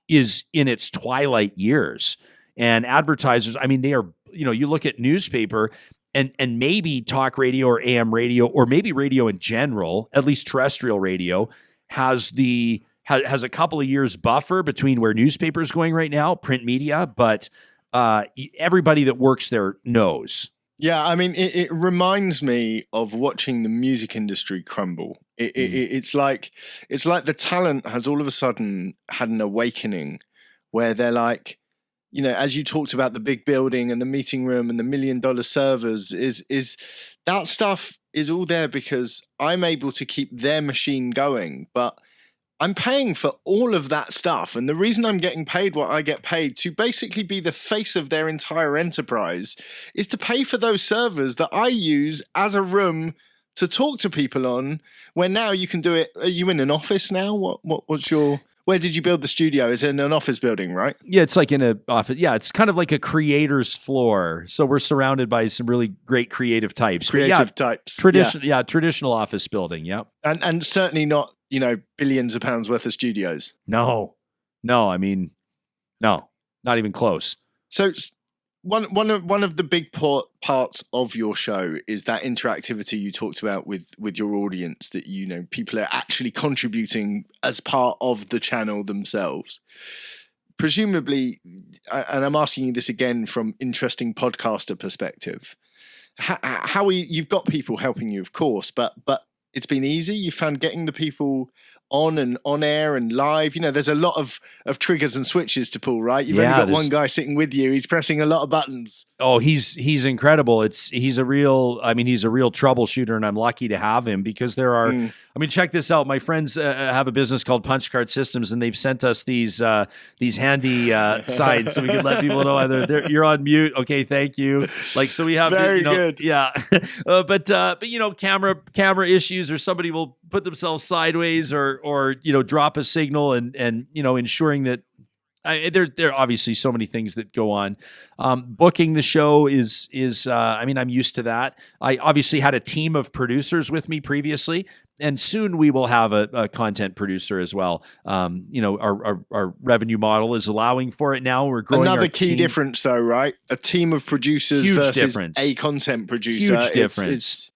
[SPEAKER 2] is in its twilight years. And advertisers, I mean, they are, you look at newspaper and maybe talk radio or AM radio, or maybe radio in general, at least terrestrial radio, has a couple of years buffer between where newspaper is going right now, print media, but everybody that works there knows.
[SPEAKER 1] Yeah, I mean, it reminds me of watching the music industry crumble. It's like the talent has all of a sudden had an awakening where they're like, as you talked about the big building and the meeting room and the $1 million servers, is that stuff is all there because I'm able to keep their machine going, but I'm paying for all of that stuff. And the reason I'm getting paid what I get paid to basically be the face of their entire enterprise is to pay for those servers that I use as a room to talk to people on, where now you can do it. Are you in an office now? Where did you build the studio? Is it in an office building, right?
[SPEAKER 2] Yeah, it's like in an office. Yeah, it's kind of like a creator's floor. So we're surrounded by some really great creative types.
[SPEAKER 1] Types.
[SPEAKER 2] Traditional office building. Yeah.
[SPEAKER 1] And certainly not, billions of pounds worth of studios.
[SPEAKER 2] No, I mean, no, not even close.
[SPEAKER 1] So one of the big parts of your show is that interactivity you talked about with your audience, that people are actually contributing as part of the channel themselves. Presumably, and I'm asking you this again from interesting podcaster perspective, you've got people helping you, of course, but it's been easy. You found getting the people on and on air and live. There's a lot of triggers and switches to pull, right? You've only got one guy sitting with you. He's pressing a lot of buttons.
[SPEAKER 2] Oh, he's incredible. He's a real troubleshooter, and I'm lucky to have him, because there are, check this out. My friends have a business called Punch Card Systems, and they've sent us these handy signs so we can let people know either you're on mute. Okay, thank you. Like, so we have
[SPEAKER 1] very good.
[SPEAKER 2] Yeah. but camera issues, or somebody will put themselves sideways or drop a signal, and ensuring that there are obviously so many things that go on. Booking the show is I'm used to that. I obviously had a team of producers with me previously, and soon we will have a content producer as well. Our revenue model is allowing for it now. We're growing.
[SPEAKER 1] Another key difference, though, right? A team of producers versus a content producer.
[SPEAKER 2] Huge difference.
[SPEAKER 1] It's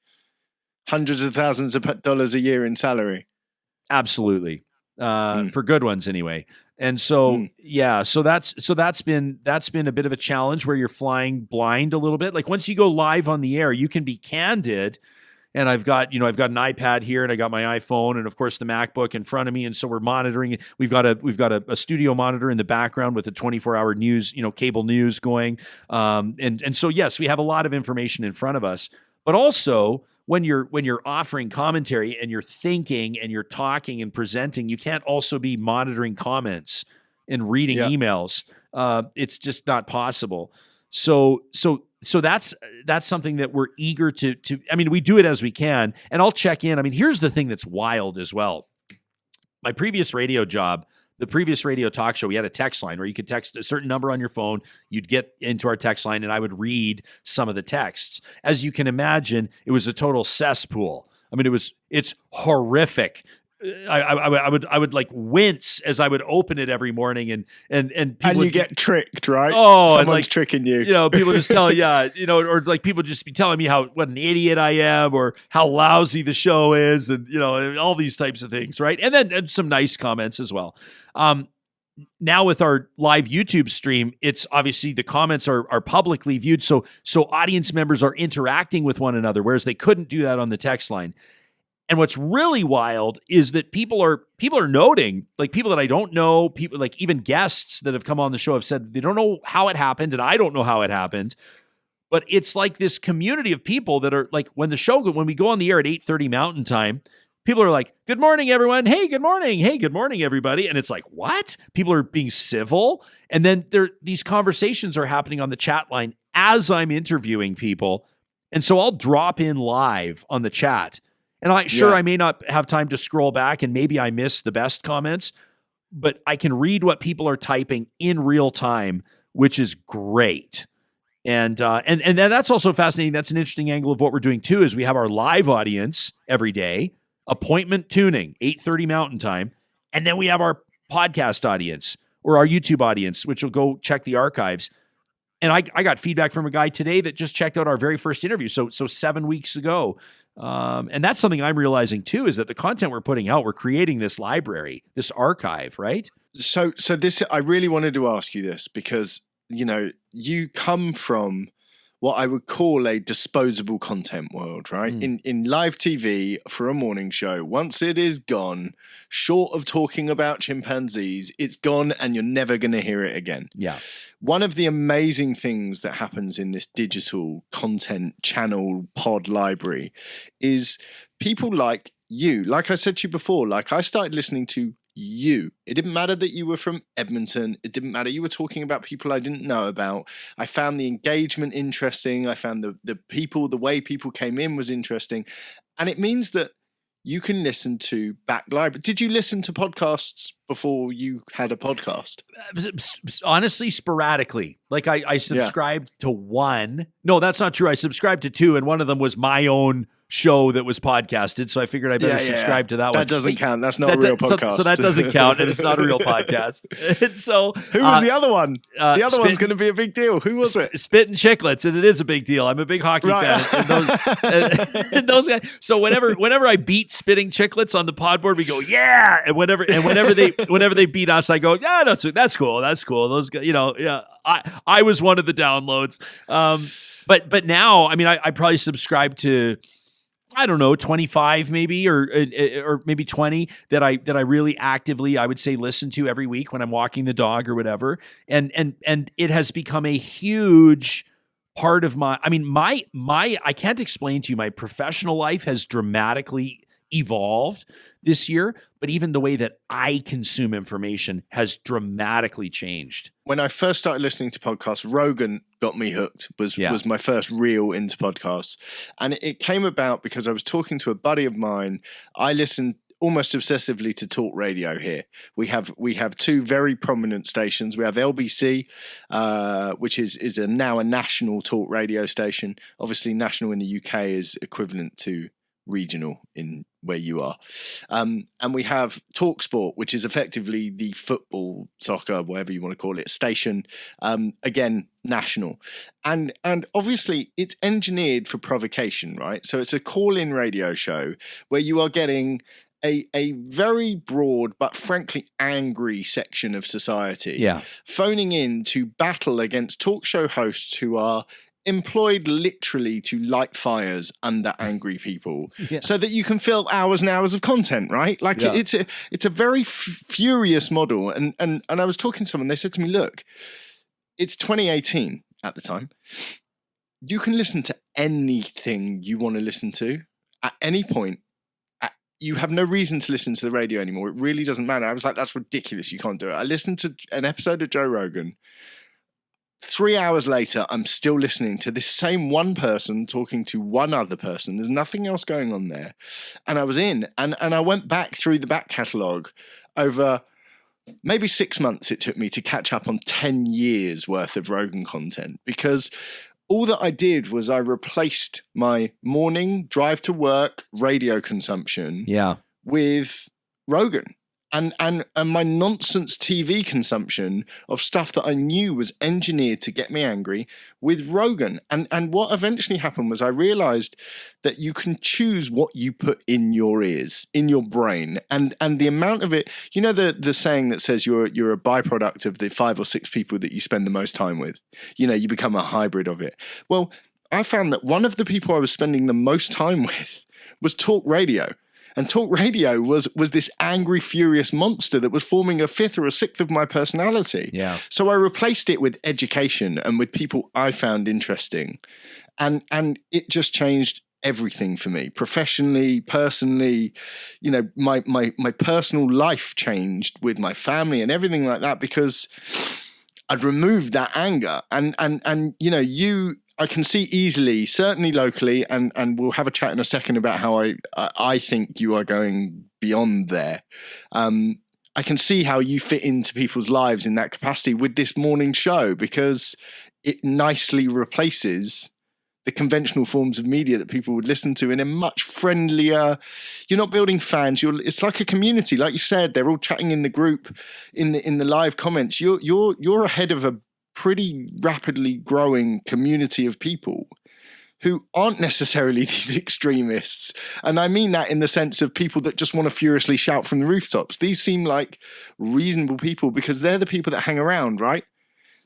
[SPEAKER 1] hundreds of thousands of dollars a year in salary.
[SPEAKER 2] Absolutely. For good ones anyway. And so, so that's been a bit of a challenge, where you're flying blind a little bit. Like, once you go live on the air, you can be candid. And I've got an iPad here, and I got my iPhone, and of course the MacBook in front of me. And so we're monitoring. We've got a studio monitor in the background with a 24-hour news, cable news going. And so, yes, we have a lot of information in front of us, but also, when you're offering commentary and you're thinking and you're talking and presenting, you can't also be monitoring comments and reading emails. It's just not possible. So that's something that we're eager to, I mean, we do it as we can, and I'll check in. I mean, here's the thing that's wild as well. My previous radio job, the previous radio talk show, we had a text line where you could text a certain number on your phone. You'd get into our text line, and I would read some of the texts. As you can imagine, it was a total cesspool. I mean, it's horrific. I would like wince as I would open it every morning, and people
[SPEAKER 1] you get tricked, right?
[SPEAKER 2] Oh,
[SPEAKER 1] someone's tricking you.
[SPEAKER 2] You know, people just tell or like people just be telling me what an idiot I am, or how lousy the show is, and all these types of things, right? And then some nice comments as well. Now with our live YouTube stream, it's obviously the comments are publicly viewed, so audience members are interacting with one another, whereas they couldn't do that on the text line. And what's really wild is that people are noting, like people that I don't know, people like even guests that have come on the show have said they don't know how it happened, and I don't know how it happened. But it's like this community of people that are like, when we go on the air at 8:30 Mountain Time, people are like, "Good morning, everyone. Hey, good morning. Hey, good morning, everybody." And it's like, what? People are being civil, and then these conversations are happening on the chat line as I'm interviewing people, and so I'll drop in live on the chat. And I may not have time to scroll back, and maybe I miss the best comments, but I can read what people are typing in real time, which is great. And then that's also fascinating. That's an interesting angle of what we're doing too, is we have our live audience every day, appointment tuning, 8:30 Mountain Time, and then we have our podcast audience or our YouTube audience, which will go check the archives. And I got feedback from a guy today that just checked out our very first interview, so 7 weeks ago. And that's something I'm realizing too, is that the content we're putting out, we're creating this library, this archive, right?
[SPEAKER 1] So this, I really wanted to ask you this because, you come from what I would call a disposable content world, right? In live TV for a morning show, once it is gone, short of talking about chimpanzees, it's gone and you're never going to hear it again.
[SPEAKER 2] Yeah.
[SPEAKER 1] One of the amazing things that happens in this digital content channel pod library is people like you. Like I said to you before, like I started listening to you. It didn't matter that you were from Edmonton. It didn't matter you were talking about people I didn't know about. I found the engagement interesting. I found the people, the way people came in was interesting. And it means that you can listen to back library. Did you listen to podcasts before you had a podcast?
[SPEAKER 2] Honestly, sporadically. Like I subscribed to one. No, that's not true. I subscribed to two, and one of them was my own show that was podcasted, so I figured I better subscribe to that one.
[SPEAKER 1] That doesn't count. That's not a real podcast.
[SPEAKER 2] So that doesn't count, and it's not a real podcast. And so,
[SPEAKER 1] who was the other one? The other one's going to be a big deal. Who was it?
[SPEAKER 2] Spit and Chicklets, and it is a big deal. I'm a big hockey fan. And those guys. So whenever I beat Spitting Chicklets on the Podboard, we go, yeah. And whenever they beat us, I go, yeah, that's cool. That's cool. Those guys, I was one of the downloads. But now, I mean, I probably subscribe to, I don't know, 25 maybe, or maybe 20 that I really actively, I would say, listen to every week when I'm walking the dog or whatever. And it has become a huge part of my I can't explain to you, my professional life has dramatically evolved this year, but even the way that I consume information has dramatically changed.
[SPEAKER 1] When I first started listening to podcasts, Rogan got me hooked, was my first real into podcasts. And it came about because I was talking to a buddy of mine. I listened almost obsessively to talk radio here. We have two very prominent stations. We have LBC, which is now a national talk radio station. Obviously, national in the UK is equivalent to regional in where you are, and we have TalkSport, which is effectively the football, soccer, whatever you want to call it, station, again national, and obviously it's engineered for provocation, right? So it's a call-in radio show where you are getting a very broad but frankly angry section of society phoning in to battle against talk show hosts who are employed literally to light fires under angry people so that you can fill hours and hours of content, right? Like it's a very furious model. And I was talking to someone, they said to me, look, it's 2018 at the time. You can listen to anything you want to listen to at any point. You have no reason to listen to the radio anymore. It really doesn't matter. I was like, that's ridiculous. You can't do it. I listened to an episode of Joe Rogan. 3 hours later, I'm still listening to this same one person talking to one other person. There's nothing else going on there. And I was in, and I went back through the back catalogue over maybe 6 months. It took me to catch up on 10 years worth of Rogan content, because all that I did was I replaced my morning drive to work radio consumption with Rogan. And my nonsense TV consumption of stuff that I knew was engineered to get me angry with Rogan. And what eventually happened was I realized that you can choose what you put in your ears, in your brain, and the amount of it. You know the saying that says you're a byproduct of the 5 or 6 people that you spend the most time with. You know, you become a hybrid of it. Well, I found that one of the people I was spending the most time with was talk radio. And talk radio was this angry, furious monster that was forming a 5th or a 6th of my personality.
[SPEAKER 2] Yeah.
[SPEAKER 1] So I replaced it with education and with people I found interesting. And it just changed everything for me, professionally, personally. You know, my personal life changed with my family and everything like that, because I'd removed that anger. And you know, I can see easily, certainly locally, and we'll have a chat in a second about how I think you are going beyond there. I can see how you fit into people's lives in that capacity with this morning show, because it nicely replaces the conventional forms of media that people would listen to in a much friendlier. You're not building fans. It's like a community, like you said. They're all chatting in the group, in the live comments. You're ahead of a pretty rapidly growing community of people who aren't necessarily these extremists. And I mean that in the sense of people that just want to furiously shout from the rooftops. These seem like reasonable people because they're the people that hang around, right?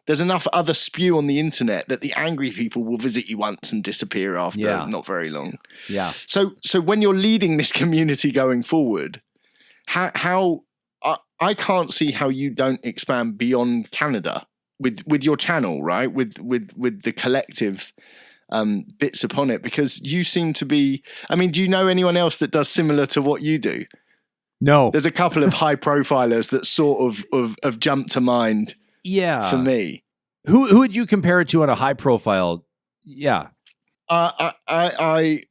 [SPEAKER 1] There's enough other spew on the internet that the angry people will visit you once and disappear after not very long.
[SPEAKER 2] Yeah.
[SPEAKER 1] So when you're leading this community going forward, how I can't see how you don't expand beyond Canada with your channel, right? With the collective bits upon it, because you seem to be. I mean, do you know anyone else that does similar to what you do?
[SPEAKER 2] No.
[SPEAKER 1] There's a couple of high profilers that sort of jump to mind.
[SPEAKER 2] Yeah.
[SPEAKER 1] For me,
[SPEAKER 2] who would you compare it to on a high profile? Yeah.
[SPEAKER 1] I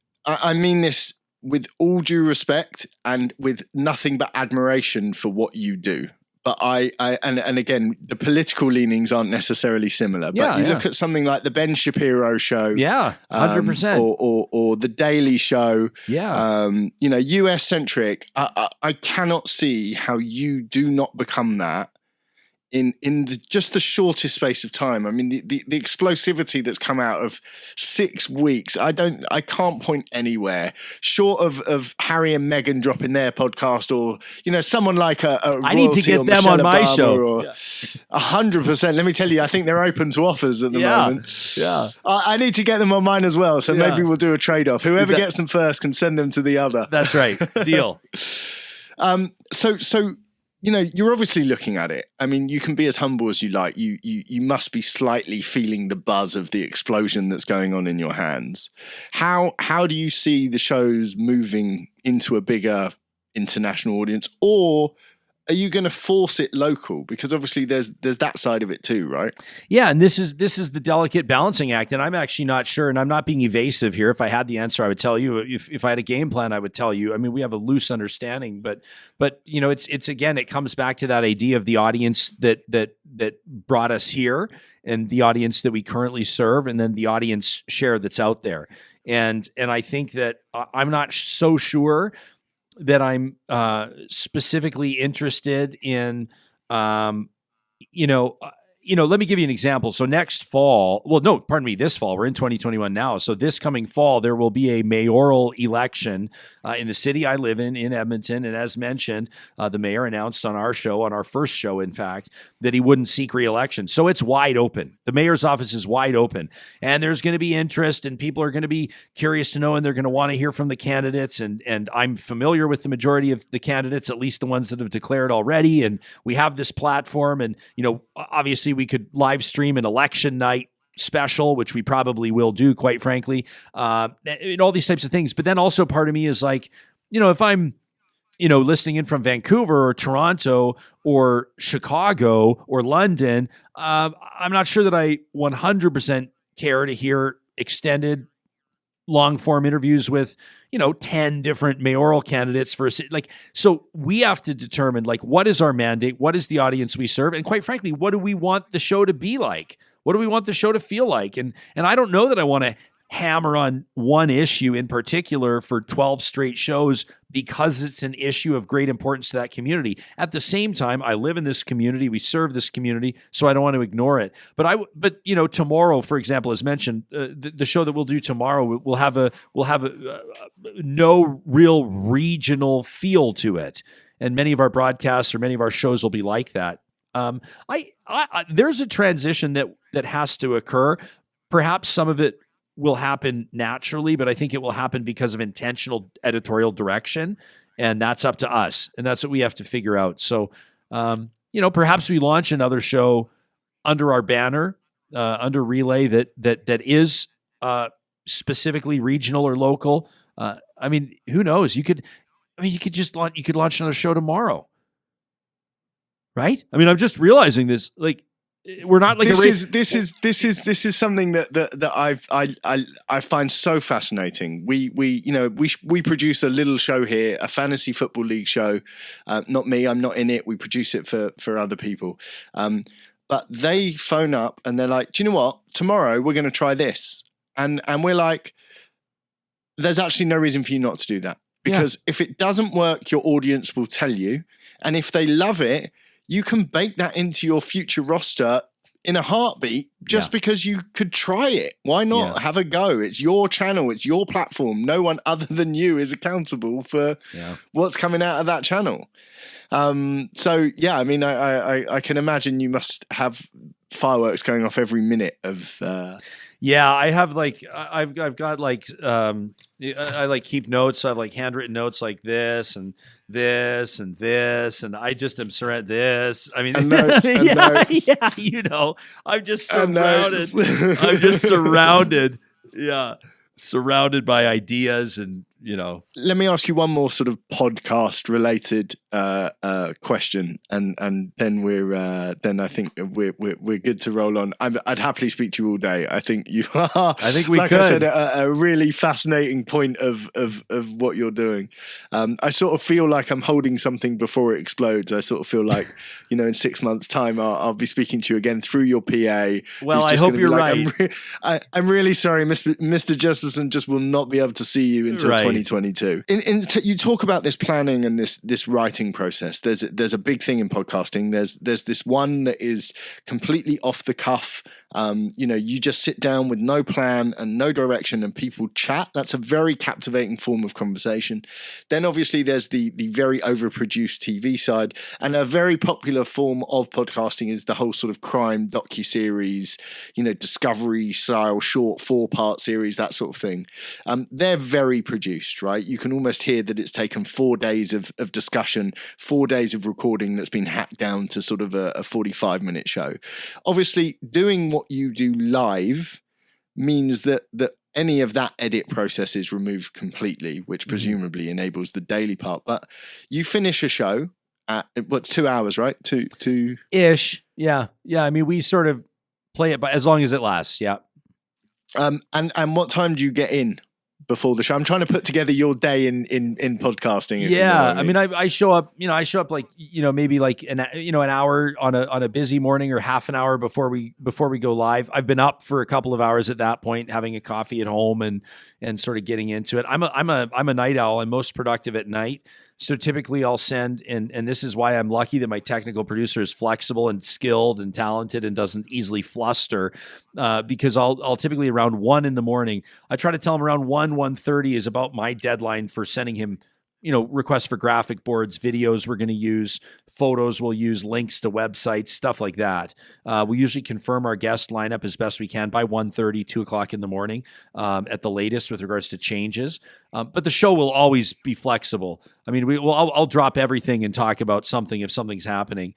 [SPEAKER 1] mean this with all due respect and with nothing but admiration for what you do. But and again, the political leanings aren't necessarily similar. But you look at something like the Ben Shapiro show,
[SPEAKER 2] 100%,
[SPEAKER 1] or the Daily Show, you know, US centric. I cannot see how you do not become that in just the shortest space of time. I mean, the explosivity that's come out of 6 weeks, I can't point anywhere short of Harry and Meghan dropping their podcast, or, you know, someone like a
[SPEAKER 2] I need to get them on my show.
[SPEAKER 1] 100%. Let me tell you, I think they're open to offers at the moment.
[SPEAKER 2] Yeah.
[SPEAKER 1] I need to get them on mine as well. So maybe we'll do a trade-off. Whoever gets them first can send them to the other.
[SPEAKER 2] That's right. Deal.
[SPEAKER 1] So you know, you're obviously looking at it. I mean, you can be as humble as you like. You must be slightly feeling the buzz of the explosion that's going on in your hands. How do you see the shows moving into a bigger international audience, or are you going to force it local? Because obviously there's that side of it too, right?
[SPEAKER 2] Yeah, and this is the delicate balancing act, and I'm actually not sure, and I'm not being evasive here. If I had the answer, I would tell you. If I had a game plan, I would tell you. I mean, we have a loose understanding, but you know, it's again, it comes back to that idea of the audience that brought us here, and the audience that we currently serve, and then the audience share that's out there. And I think that I'm not so sure that I'm specifically interested in, let me give you an example. So next fall, this fall, we're in 2021 now. So this coming fall, there will be a mayoral election in the city I live in Edmonton. And as mentioned, the mayor announced on our show, on our first show, in fact, that he wouldn't seek re-election. So it's wide open. The mayor's office is wide open, and there's going to be interest, and people are going to be curious to know, and they're going to want to hear from the candidates. And I'm familiar with the majority of the candidates, at least the ones that have declared already. And we have this platform, and, you know, obviously we could live stream an election night special, which we probably will do, quite frankly, and all these types of things. But then also part of me is like, you know, if I'm listening in from Vancouver or Toronto or Chicago or London, I'm not sure that I 100% care to hear extended long form interviews with, 10 different mayoral candidates for a city. Like, so we have to determine, like, what is our mandate? What is the audience we serve? And quite frankly, what do we want the show to be like? What do we want the show to feel like? And I don't know that I want to hammer on one issue in particular for 12 straight shows because it's an issue of great importance to that community. At the same time, I live in this community, we serve this community, so I don't want to ignore it. But tomorrow, for example, as mentioned, the show that we'll do tomorrow will have a no real regional feel to it, and many of our broadcasts or many of our shows will be like that. There's a transition that has to occur. Perhaps some of it will happen naturally, but I think it will happen because of intentional editorial direction, and that's up to us, and that's what we have to figure out. So, perhaps we launch another show under our banner, under Relay that is specifically regional or local. Who knows? You could launch another show tomorrow, right? I'm just realizing this, like. We're not like
[SPEAKER 1] this is something that I find so fascinating. We produce a little show here, a fantasy football league show. Not me, I'm not in it. We produce it for other people. But they phone up and they're like, "Do you know what? Tomorrow we're going to try this," and we're like, "There's actually no reason for you not to do that, because if it doesn't work, your audience will tell you, and if they love it, you can bake that into your future roster in a heartbeat just because you could try it. Why not have a go? It's your channel. It's your platform. No one other than you is accountable for what's coming out of that channel." I can imagine you must have fireworks going off every minute of...
[SPEAKER 2] I have I've got I like keep notes. I have like handwritten notes like this and this and this, and I just am surrounded this.
[SPEAKER 1] And notes, and notes.
[SPEAKER 2] I'm just surrounded. I'm just surrounded. Surrounded by ideas and
[SPEAKER 1] Let me ask you one more sort of podcast related question, and then I think we're good to roll on. I'd happily speak to you all day. I think you are.
[SPEAKER 2] I think we
[SPEAKER 1] like
[SPEAKER 2] could.
[SPEAKER 1] I said, a really fascinating point of what you're doing. I sort of feel like I'm holding something before it explodes. I sort of feel like in 6 months' time I'll be speaking to you again through your PA.
[SPEAKER 2] Well, I hope you're right.
[SPEAKER 1] I'm really sorry, Mr. Jespersen just will not be able to see you until 2022. You talk about this planning and this writing process. There's a big thing in podcasting. There's this one that is completely off the cuff. You just sit down with no plan and no direction and people chat. That's a very captivating form of conversation. Then obviously there's the very overproduced TV side, and a very popular form of podcasting is the whole sort of crime docuseries, discovery style short 4-part series, that sort of thing. They're very produced, right? You can almost hear that it's taken 4 days of discussion, 4 days of recording that's been hacked down to sort of a 45-minute show. Obviously, doing what you do live means that any of that edit process is removed completely, which presumably enables the daily part. But you finish a show at 2 hours, right? Two
[SPEAKER 2] ish. Yeah. We sort of play it, but as long as it lasts. Yeah.
[SPEAKER 1] And what time do you get in before the show? I'm trying to put together your day in podcasting.
[SPEAKER 2] Yeah, you know what I mean? I show up. I show up like maybe like an hour on a busy morning, or half an hour before we go live. I've been up for a couple of hours at that point, having a coffee at home and sort of getting into it. I'm a night owl. I'm most productive at night. So typically I'll send, and this is why I'm lucky that my technical producer is flexible and skilled and talented and doesn't easily fluster, because I'll typically around 1 a.m. I try to tell him around 1:30 is about my deadline for sending him, requests for graphic boards, videos we're going to use, photos we'll use, links to websites, stuff like that. We usually confirm our guest lineup as best we can by 1:30, 2 o'clock in the morning, at the latest with regards to changes. But the show will always be flexible. I'll drop everything and talk about something if something's happening.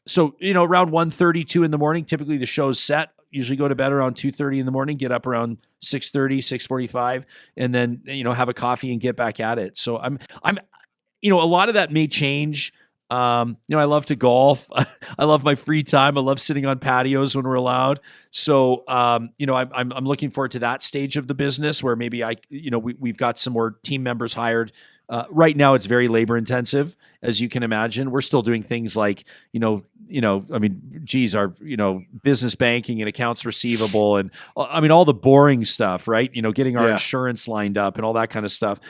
[SPEAKER 2] So around 1:30, 2 in the morning, typically the show's set. Usually go to bed around 2:30 in the morning, get up around 6:30, 6:45, and then, have a coffee and get back at it. So a lot of that may change. I love to golf. I love my free time. I love sitting on patios when we're allowed. So, I'm looking forward to that stage of the business where maybe we've got some more team members hired. Right now it's very labor intensive, as you can imagine. We're still doing things like, our, business banking and accounts receivable and all the boring stuff, right? Getting our insurance lined up and all that kind of stuff,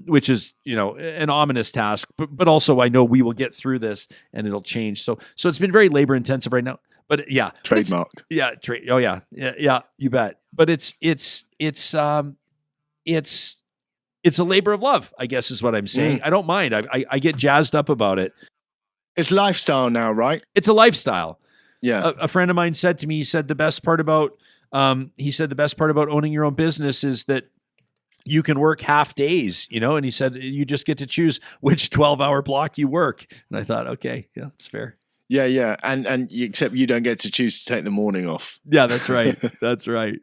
[SPEAKER 2] which is, an ominous task, but also I know we will get through this and it'll change. So it's been very labor intensive right now, but yeah.
[SPEAKER 1] Trademark.
[SPEAKER 2] Oh yeah. Yeah, you bet. But it's a labor of love, I guess is what I'm saying. I don't mind. I get jazzed up about it.
[SPEAKER 1] It's lifestyle now, right?
[SPEAKER 2] It's a lifestyle.
[SPEAKER 1] Yeah.
[SPEAKER 2] A friend of mine said to me, he said the best part about owning your own business is that you can work half days, and he said, you just get to choose which 12-hour block you work. And I thought, okay, yeah, that's fair.
[SPEAKER 1] Yeah. Yeah. And except you don't get to choose to take the morning off.
[SPEAKER 2] Yeah, that's right. That's right.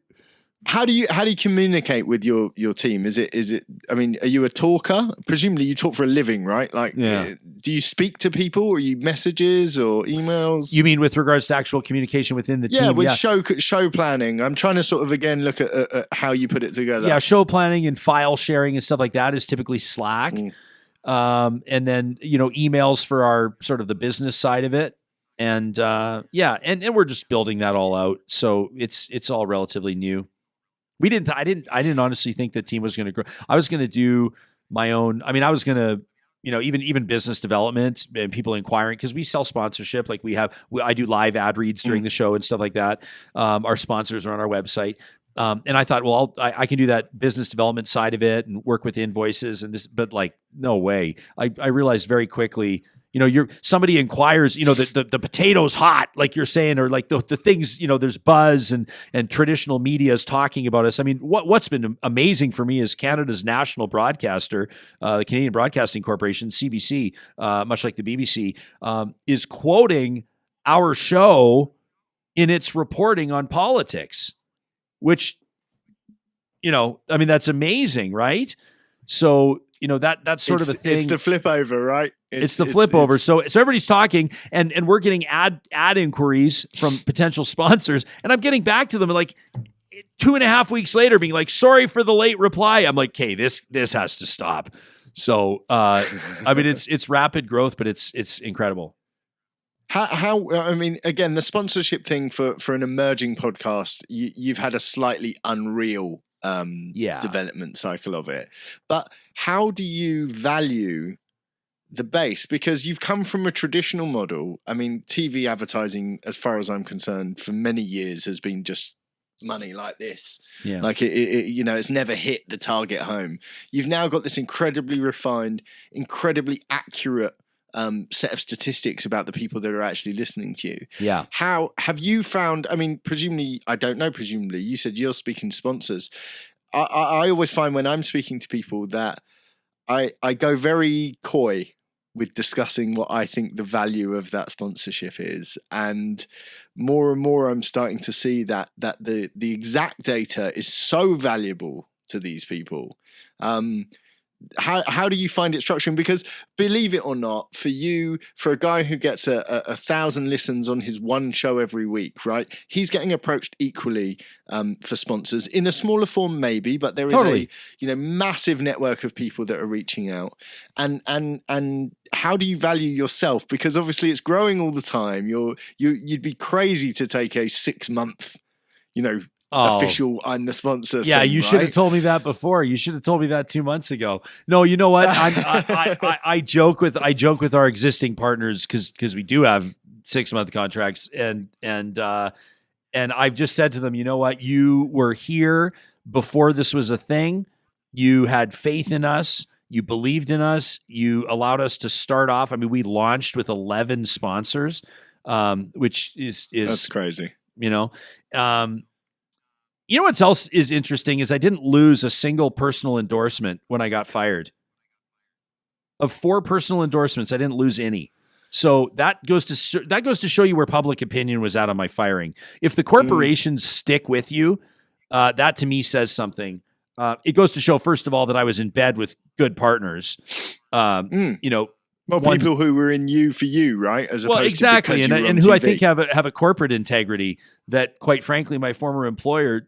[SPEAKER 1] How do you communicate with your team? Is it? I mean, are you a talker? Presumably, you talk for a living, right? Like, do you speak to people, or you messages or emails?
[SPEAKER 2] You mean with regards to actual communication within the team?
[SPEAKER 1] Yeah, with show planning. I'm trying to sort of again look at how you put it together.
[SPEAKER 2] Yeah, show planning and file sharing and stuff like that is typically Slack, and then emails for our sort of the business side of it, and and we're just building that all out. So it's all relatively new. I didn't honestly think the team was going to grow. I was going to do my own. I mean, I was going to, even business development and people inquiring, because we sell sponsorship. Like I do live ad reads during the show and stuff like that. Our sponsors are on our website. And I thought, well, I can do that business development side of it and work with invoices and this, but like, no way. I realized very quickly, somebody inquires, the potato's hot, like you're saying, or like the things, there's buzz and traditional media is talking about us. I mean, what's been amazing for me is Canada's national broadcaster, the Canadian Broadcasting Corporation, CBC, much like the BBC, is quoting our show in its reporting on politics, which, that's amazing, right? So, that's sort of a thing.
[SPEAKER 1] It's the flip over, right?
[SPEAKER 2] It's the flip over. So everybody's talking and we're getting ad inquiries from potential sponsors. And I'm getting back to them like 2.5 weeks later being like, sorry for the late reply. I'm like, okay, this has to stop. So, it's rapid growth, but it's incredible.
[SPEAKER 1] How again, the sponsorship thing for an emerging podcast, you've had a slightly unreal development cycle of it. But how do you value the base? Because you've come from a traditional model. I mean, TV advertising, as far as I'm concerned, for many years has been just money like this. Yeah. Like it's never hit the target home. You've now got this incredibly refined, incredibly accurate set of statistics about the people that are actually listening to you.
[SPEAKER 2] Yeah.
[SPEAKER 1] How have you found, presumably you said you're speaking to sponsors. I always find when I'm speaking to people that I go very coy with discussing what I think the value of that sponsorship is. And more I'm starting to see that the exact data is so valuable to these people. How do you find it structuring? Because believe it or not, for a guy who gets a 1,000 listens on his one show every week, right? He's getting approached equally for sponsors in a smaller form, maybe, but there is a massive network of people that are reaching out. And how do you value yourself? Because obviously it's growing all the time. You'd be crazy to take a 6-month, official I'm the sponsor.
[SPEAKER 2] Yeah,
[SPEAKER 1] thing,
[SPEAKER 2] you should have told me that before. You should have told me that 2 months ago. No, you know what? I joke with our existing partners because we do have 6-month contracts, and I've just said to them, you know what? You were here before this was a thing. You had faith in us. You believed in us. You allowed us to start off. I mean, we launched with 11 sponsors, which is
[SPEAKER 1] that's crazy.
[SPEAKER 2] You know what else is interesting is I didn't lose a single personal endorsement when I got fired. Of 4 personal endorsements, I didn't lose any. So that goes to show you where public opinion was at on my firing. If the corporations stick with you, that to me says something. It goes to show, first of all, that I was in bed with good partners. You know,
[SPEAKER 3] well, people who were in you for you, right? As opposed
[SPEAKER 2] exactly,
[SPEAKER 3] to
[SPEAKER 2] and who I think have a corporate integrity that, quite frankly, my former employer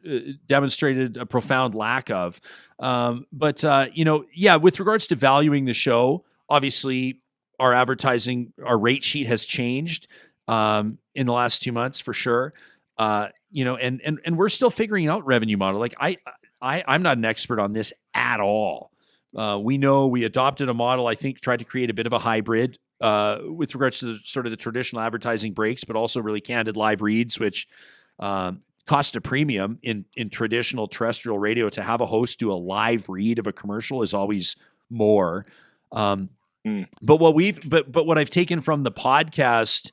[SPEAKER 2] demonstrated a profound lack of. But you know, yeah, with regards to valuing the show, obviously our advertising, our rate sheet has changed in the last 2 months for sure. You know, and we're still figuring out revenue model. Like I'm not an expert on this at all. We know we adopted a model, I think, tried to create a bit of a hybrid with regards to sort of the traditional advertising breaks, but also really candid live reads, which cost a premium in traditional terrestrial radio. To have a host do a live read of a commercial is always more. But what I've taken from the podcast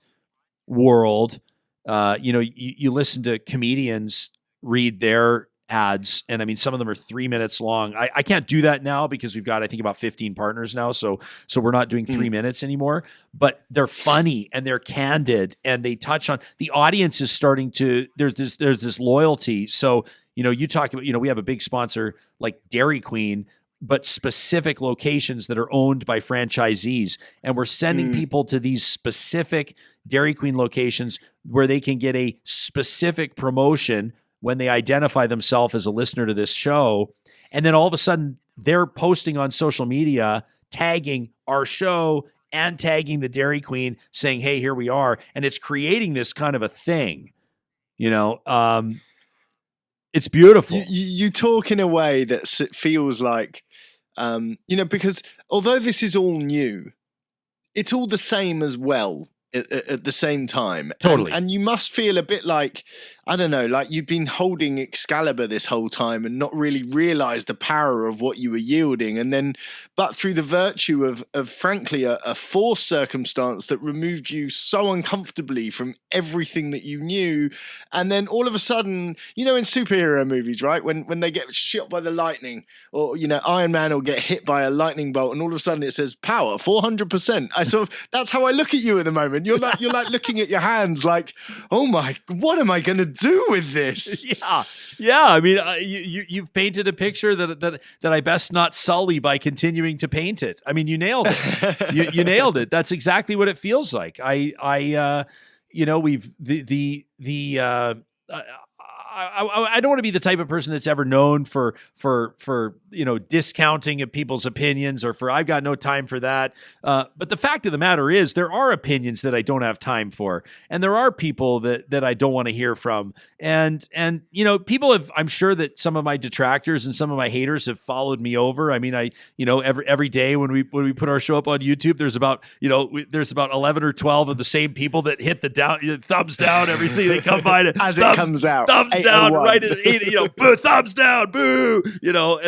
[SPEAKER 2] world, you know, you listen to comedians read their ads, and I mean, some of them are 3 minutes long. I can't do that now because we've got, I think, about 15 partners now. So we're not doing 3 minutes anymore, but they're funny and they're candid and they touch on the audience is starting to, there's this loyalty. So, you know, you talk about, you know, we have a big sponsor like Dairy Queen, but specific locations that are owned by franchisees. And we're sending people to these specific Dairy Queen locations where they can get a specific promotion when they identify themselves as a listener to this show. And then all of a sudden they're posting on social media, tagging our show and tagging the Dairy Queen, saying, hey, here we are. And it's creating this kind of a thing, you know. It's beautiful.
[SPEAKER 3] You talk in a way that feels like, you know, because although this is all new, it's all the same as well at the same time.
[SPEAKER 2] Totally.
[SPEAKER 3] And you must feel a bit like, I don't know, like you've been holding Excalibur this whole time and not really realized the power of what you were yielding. And then, but through the virtue of frankly, a forced circumstance that removed you so uncomfortably from everything that you knew. And then all of a sudden, you know, in superhero movies, right? When they get shot by the lightning, or, you know, Iron Man will get hit by a lightning bolt and all of a sudden it says power 400%. I sort of, that's how I look at you at the moment. You're like looking at your hands like, oh my, what am I going to do with this?
[SPEAKER 2] Yeah. I mean, you've painted a picture that I best not sully by continuing to paint it. I mean, you nailed it. you nailed it. That's exactly what it feels like. You know, I don't want to be the type of person that's ever known for you know, discounting of people's opinions, or for I've got no time for that. But the fact of the matter is, there are opinions that I don't have time for, and there are people that I don't want to hear from. And you know, people have, I'm sure that some of my detractors and some of my haters have followed me over. I mean, you know, every day when we put our show up on YouTube, there's about 11 or 12 of the same people that hit the thumbs down every single they come by to
[SPEAKER 3] as it comes out.
[SPEAKER 2] Thumbs down, right? You know, boo, thumbs down, boo. You know,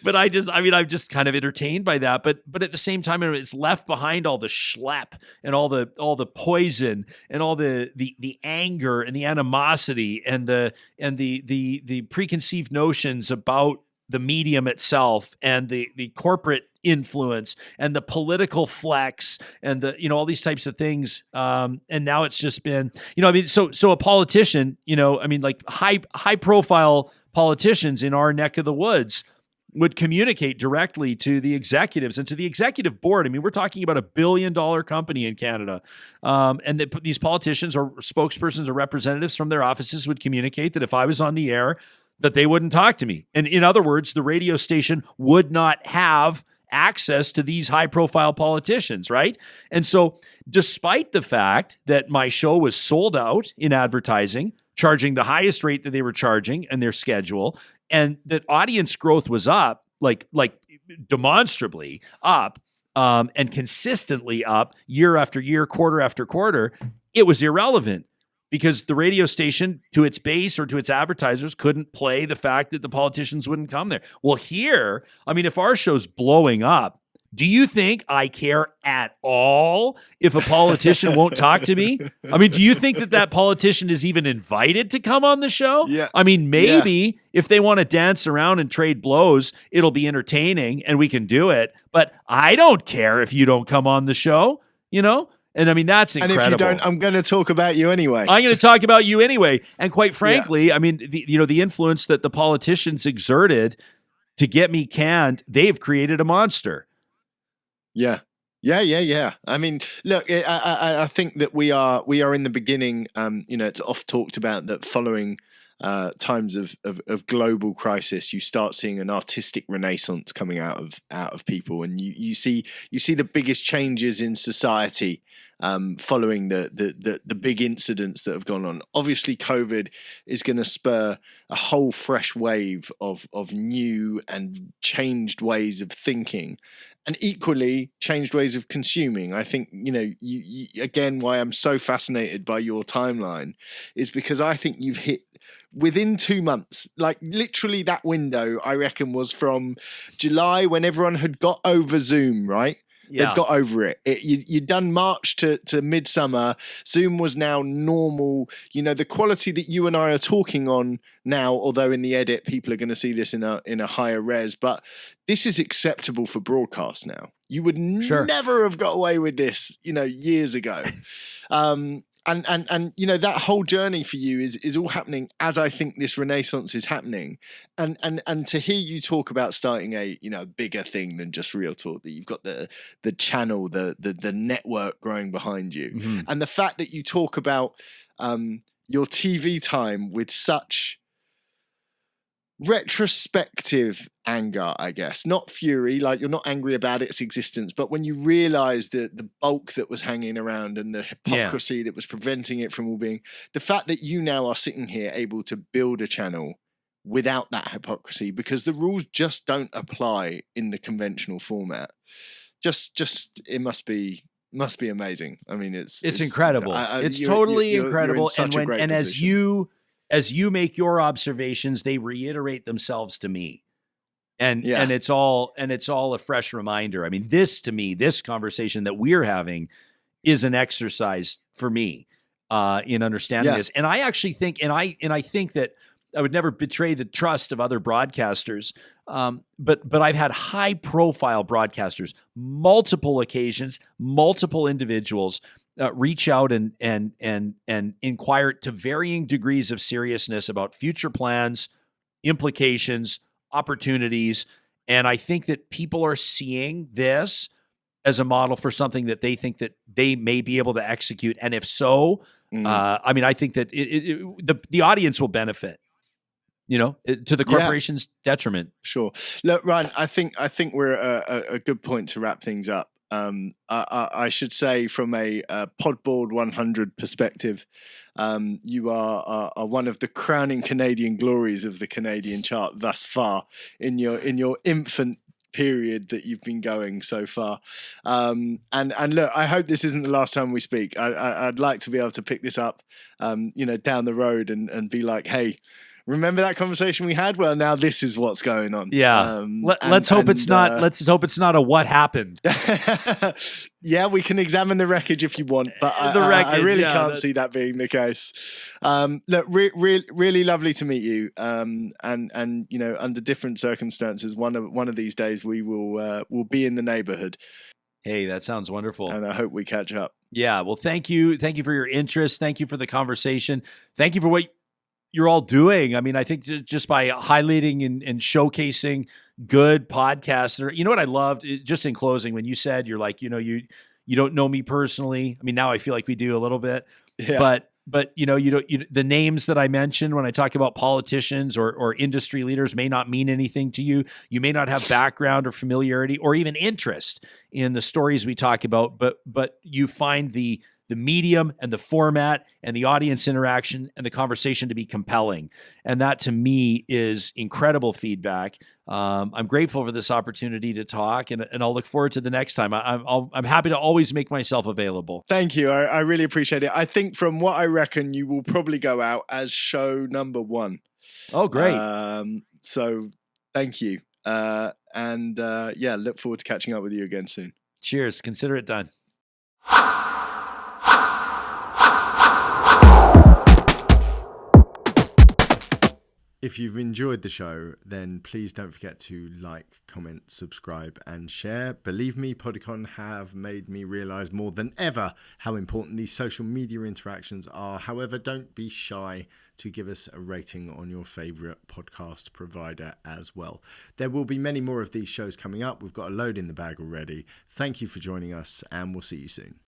[SPEAKER 2] but I'm just kind of entertained by that. But at the same time, it's left behind all the schlep and all the poison and all the anger and the animosity and the preconceived notions about the medium itself and the corporate influence and the political flex and the, you know, all these types of things. And now it's just been, you know, I mean, so a politician, you know, I mean, like high profile politicians in our neck of the woods would communicate directly to the executives and to the executive board. I mean, we're talking about $1 billion company in Canada. And these politicians or spokespersons or representatives from their offices would communicate that if I was on the air, that they wouldn't talk to me. And in other words, the radio station would not have access to these high-profile politicians, right? And so despite the fact that my show was sold out in advertising, charging the highest rate that they were charging in their schedule, and that audience growth was up, like demonstrably up, and consistently up year after year, quarter after quarter, it was irrelevant. Because the radio station, to its base or to its advertisers, couldn't play the fact that the politicians wouldn't come there. Well, here, I mean, if our show's blowing up, do you think I care at all if a politician won't talk to me? I mean, do you think that politician is even invited to come on the show?
[SPEAKER 3] Yeah.
[SPEAKER 2] I mean, maybe if they want to dance around and trade blows, it'll be entertaining and we can do it. But I don't care if you don't come on the show, you know? And I mean, that's incredible.
[SPEAKER 3] And if you don't, I'm going to talk about you anyway.
[SPEAKER 2] I'm going to talk about you anyway. And quite frankly, I mean, the influence that the politicians exerted to get me canned, they've created a monster.
[SPEAKER 3] Yeah. Yeah. I mean, look, I think that we are in the beginning. It's oft talked about that following times of global crisis, you start seeing an artistic renaissance coming out of people, and you see the biggest changes in society following the big incidents that have gone on. Obviously, COVID is going to spur a whole fresh wave of new and changed ways of thinking, and equally changed ways of consuming. I think, you again, why I'm so fascinated by your timeline is because I think you've hit within 2 months, like literally that window, I reckon, was from July, when everyone had got over Zoom, right?
[SPEAKER 2] Yeah.
[SPEAKER 3] They'd got over it. You'd done March to midsummer. Zoom was now normal. The quality that you and I are talking on now, although in the edit people are going to see this in a higher res, but this is acceptable for broadcast now. You would never have got away with this, years ago. And that whole journey for you is all happening as I think this renaissance is happening, and to hear you talk about starting a bigger thing than just Real Talk, that you've got the channel, the network growing behind you,
[SPEAKER 2] Mm-hmm.
[SPEAKER 3] and the fact that you talk about your TV time with such retrospective anger, I guess, not fury, like you're not angry about its existence, but when you realize the bulk that was hanging around and the hypocrisy that was preventing it from all being, the fact that you now are sitting here able to build a channel without that hypocrisy, because the rules just don't apply in the conventional format. Just it must be amazing. I mean, it's
[SPEAKER 2] incredible. It's totally incredible. And as you make your observations, they reiterate themselves to me. And it's all a fresh reminder. I mean, this conversation that we're having is an exercise for me in understanding this. And I actually think, and I think that I would never betray the trust of other broadcasters. But I've had high profile broadcasters, multiple occasions, multiple individuals reach out and inquire to varying degrees of seriousness about future plans, implications, opportunities. And I think that people are seeing this as a model for something that they think that they may be able to execute. And if so, I mean, I think that the audience will benefit, to the corporation's detriment.
[SPEAKER 3] Sure. Look, Ryan, I think we're a good point to wrap things up. I should say, from a PodBoard100 perspective, you are one of the crowning Canadian glories of the Canadian chart thus far in your infant period that you've been going so far. And look, I hope this isn't the last time we speak. I'd like to be able to pick this up, down the road and be like, hey, remember that conversation we had? Well, now this is what's going on.
[SPEAKER 2] Yeah. Let's hope it's not a what happened.
[SPEAKER 3] Yeah, we can examine the wreckage if you want, but I really can't see that being the case. Look, really lovely to meet you. And under different circumstances, one of these days we will be in the neighborhood.
[SPEAKER 2] Hey, that sounds wonderful.
[SPEAKER 3] And I hope we catch up.
[SPEAKER 2] Yeah. Well, thank you. Thank you for your interest. Thank you for the conversation. Thank you for what you're all doing. I mean, I think just by highlighting and showcasing good podcasts. You know what I loved, just in closing, when you said you're like, you don't know me personally. I mean, now I feel like we do a little bit, but the names that I mentioned when I talk about politicians or industry leaders may not mean anything to you. You may not have background or familiarity or even interest in the stories we talk about, but you find the medium and the format and the audience interaction and the conversation to be compelling. And that, to me, is incredible feedback. I'm grateful for this opportunity to talk, and I'll look forward to the next time. I'm happy to always make myself available.
[SPEAKER 3] Thank you. I really appreciate it. I think from what I reckon, you will probably go out as show number 1.
[SPEAKER 2] Oh, great.
[SPEAKER 3] So thank you. Look forward to catching up with you again soon.
[SPEAKER 2] Cheers. Consider it done.
[SPEAKER 1] If you've enjoyed the show, then please don't forget to like, comment, subscribe, and share. Believe me, Podicon have made me realize more than ever how important these social media interactions are. However, don't be shy to give us a rating on your favorite podcast provider as well. There will be many more of these shows coming up. We've got a load in the bag already. Thank you for joining us, and we'll see you soon.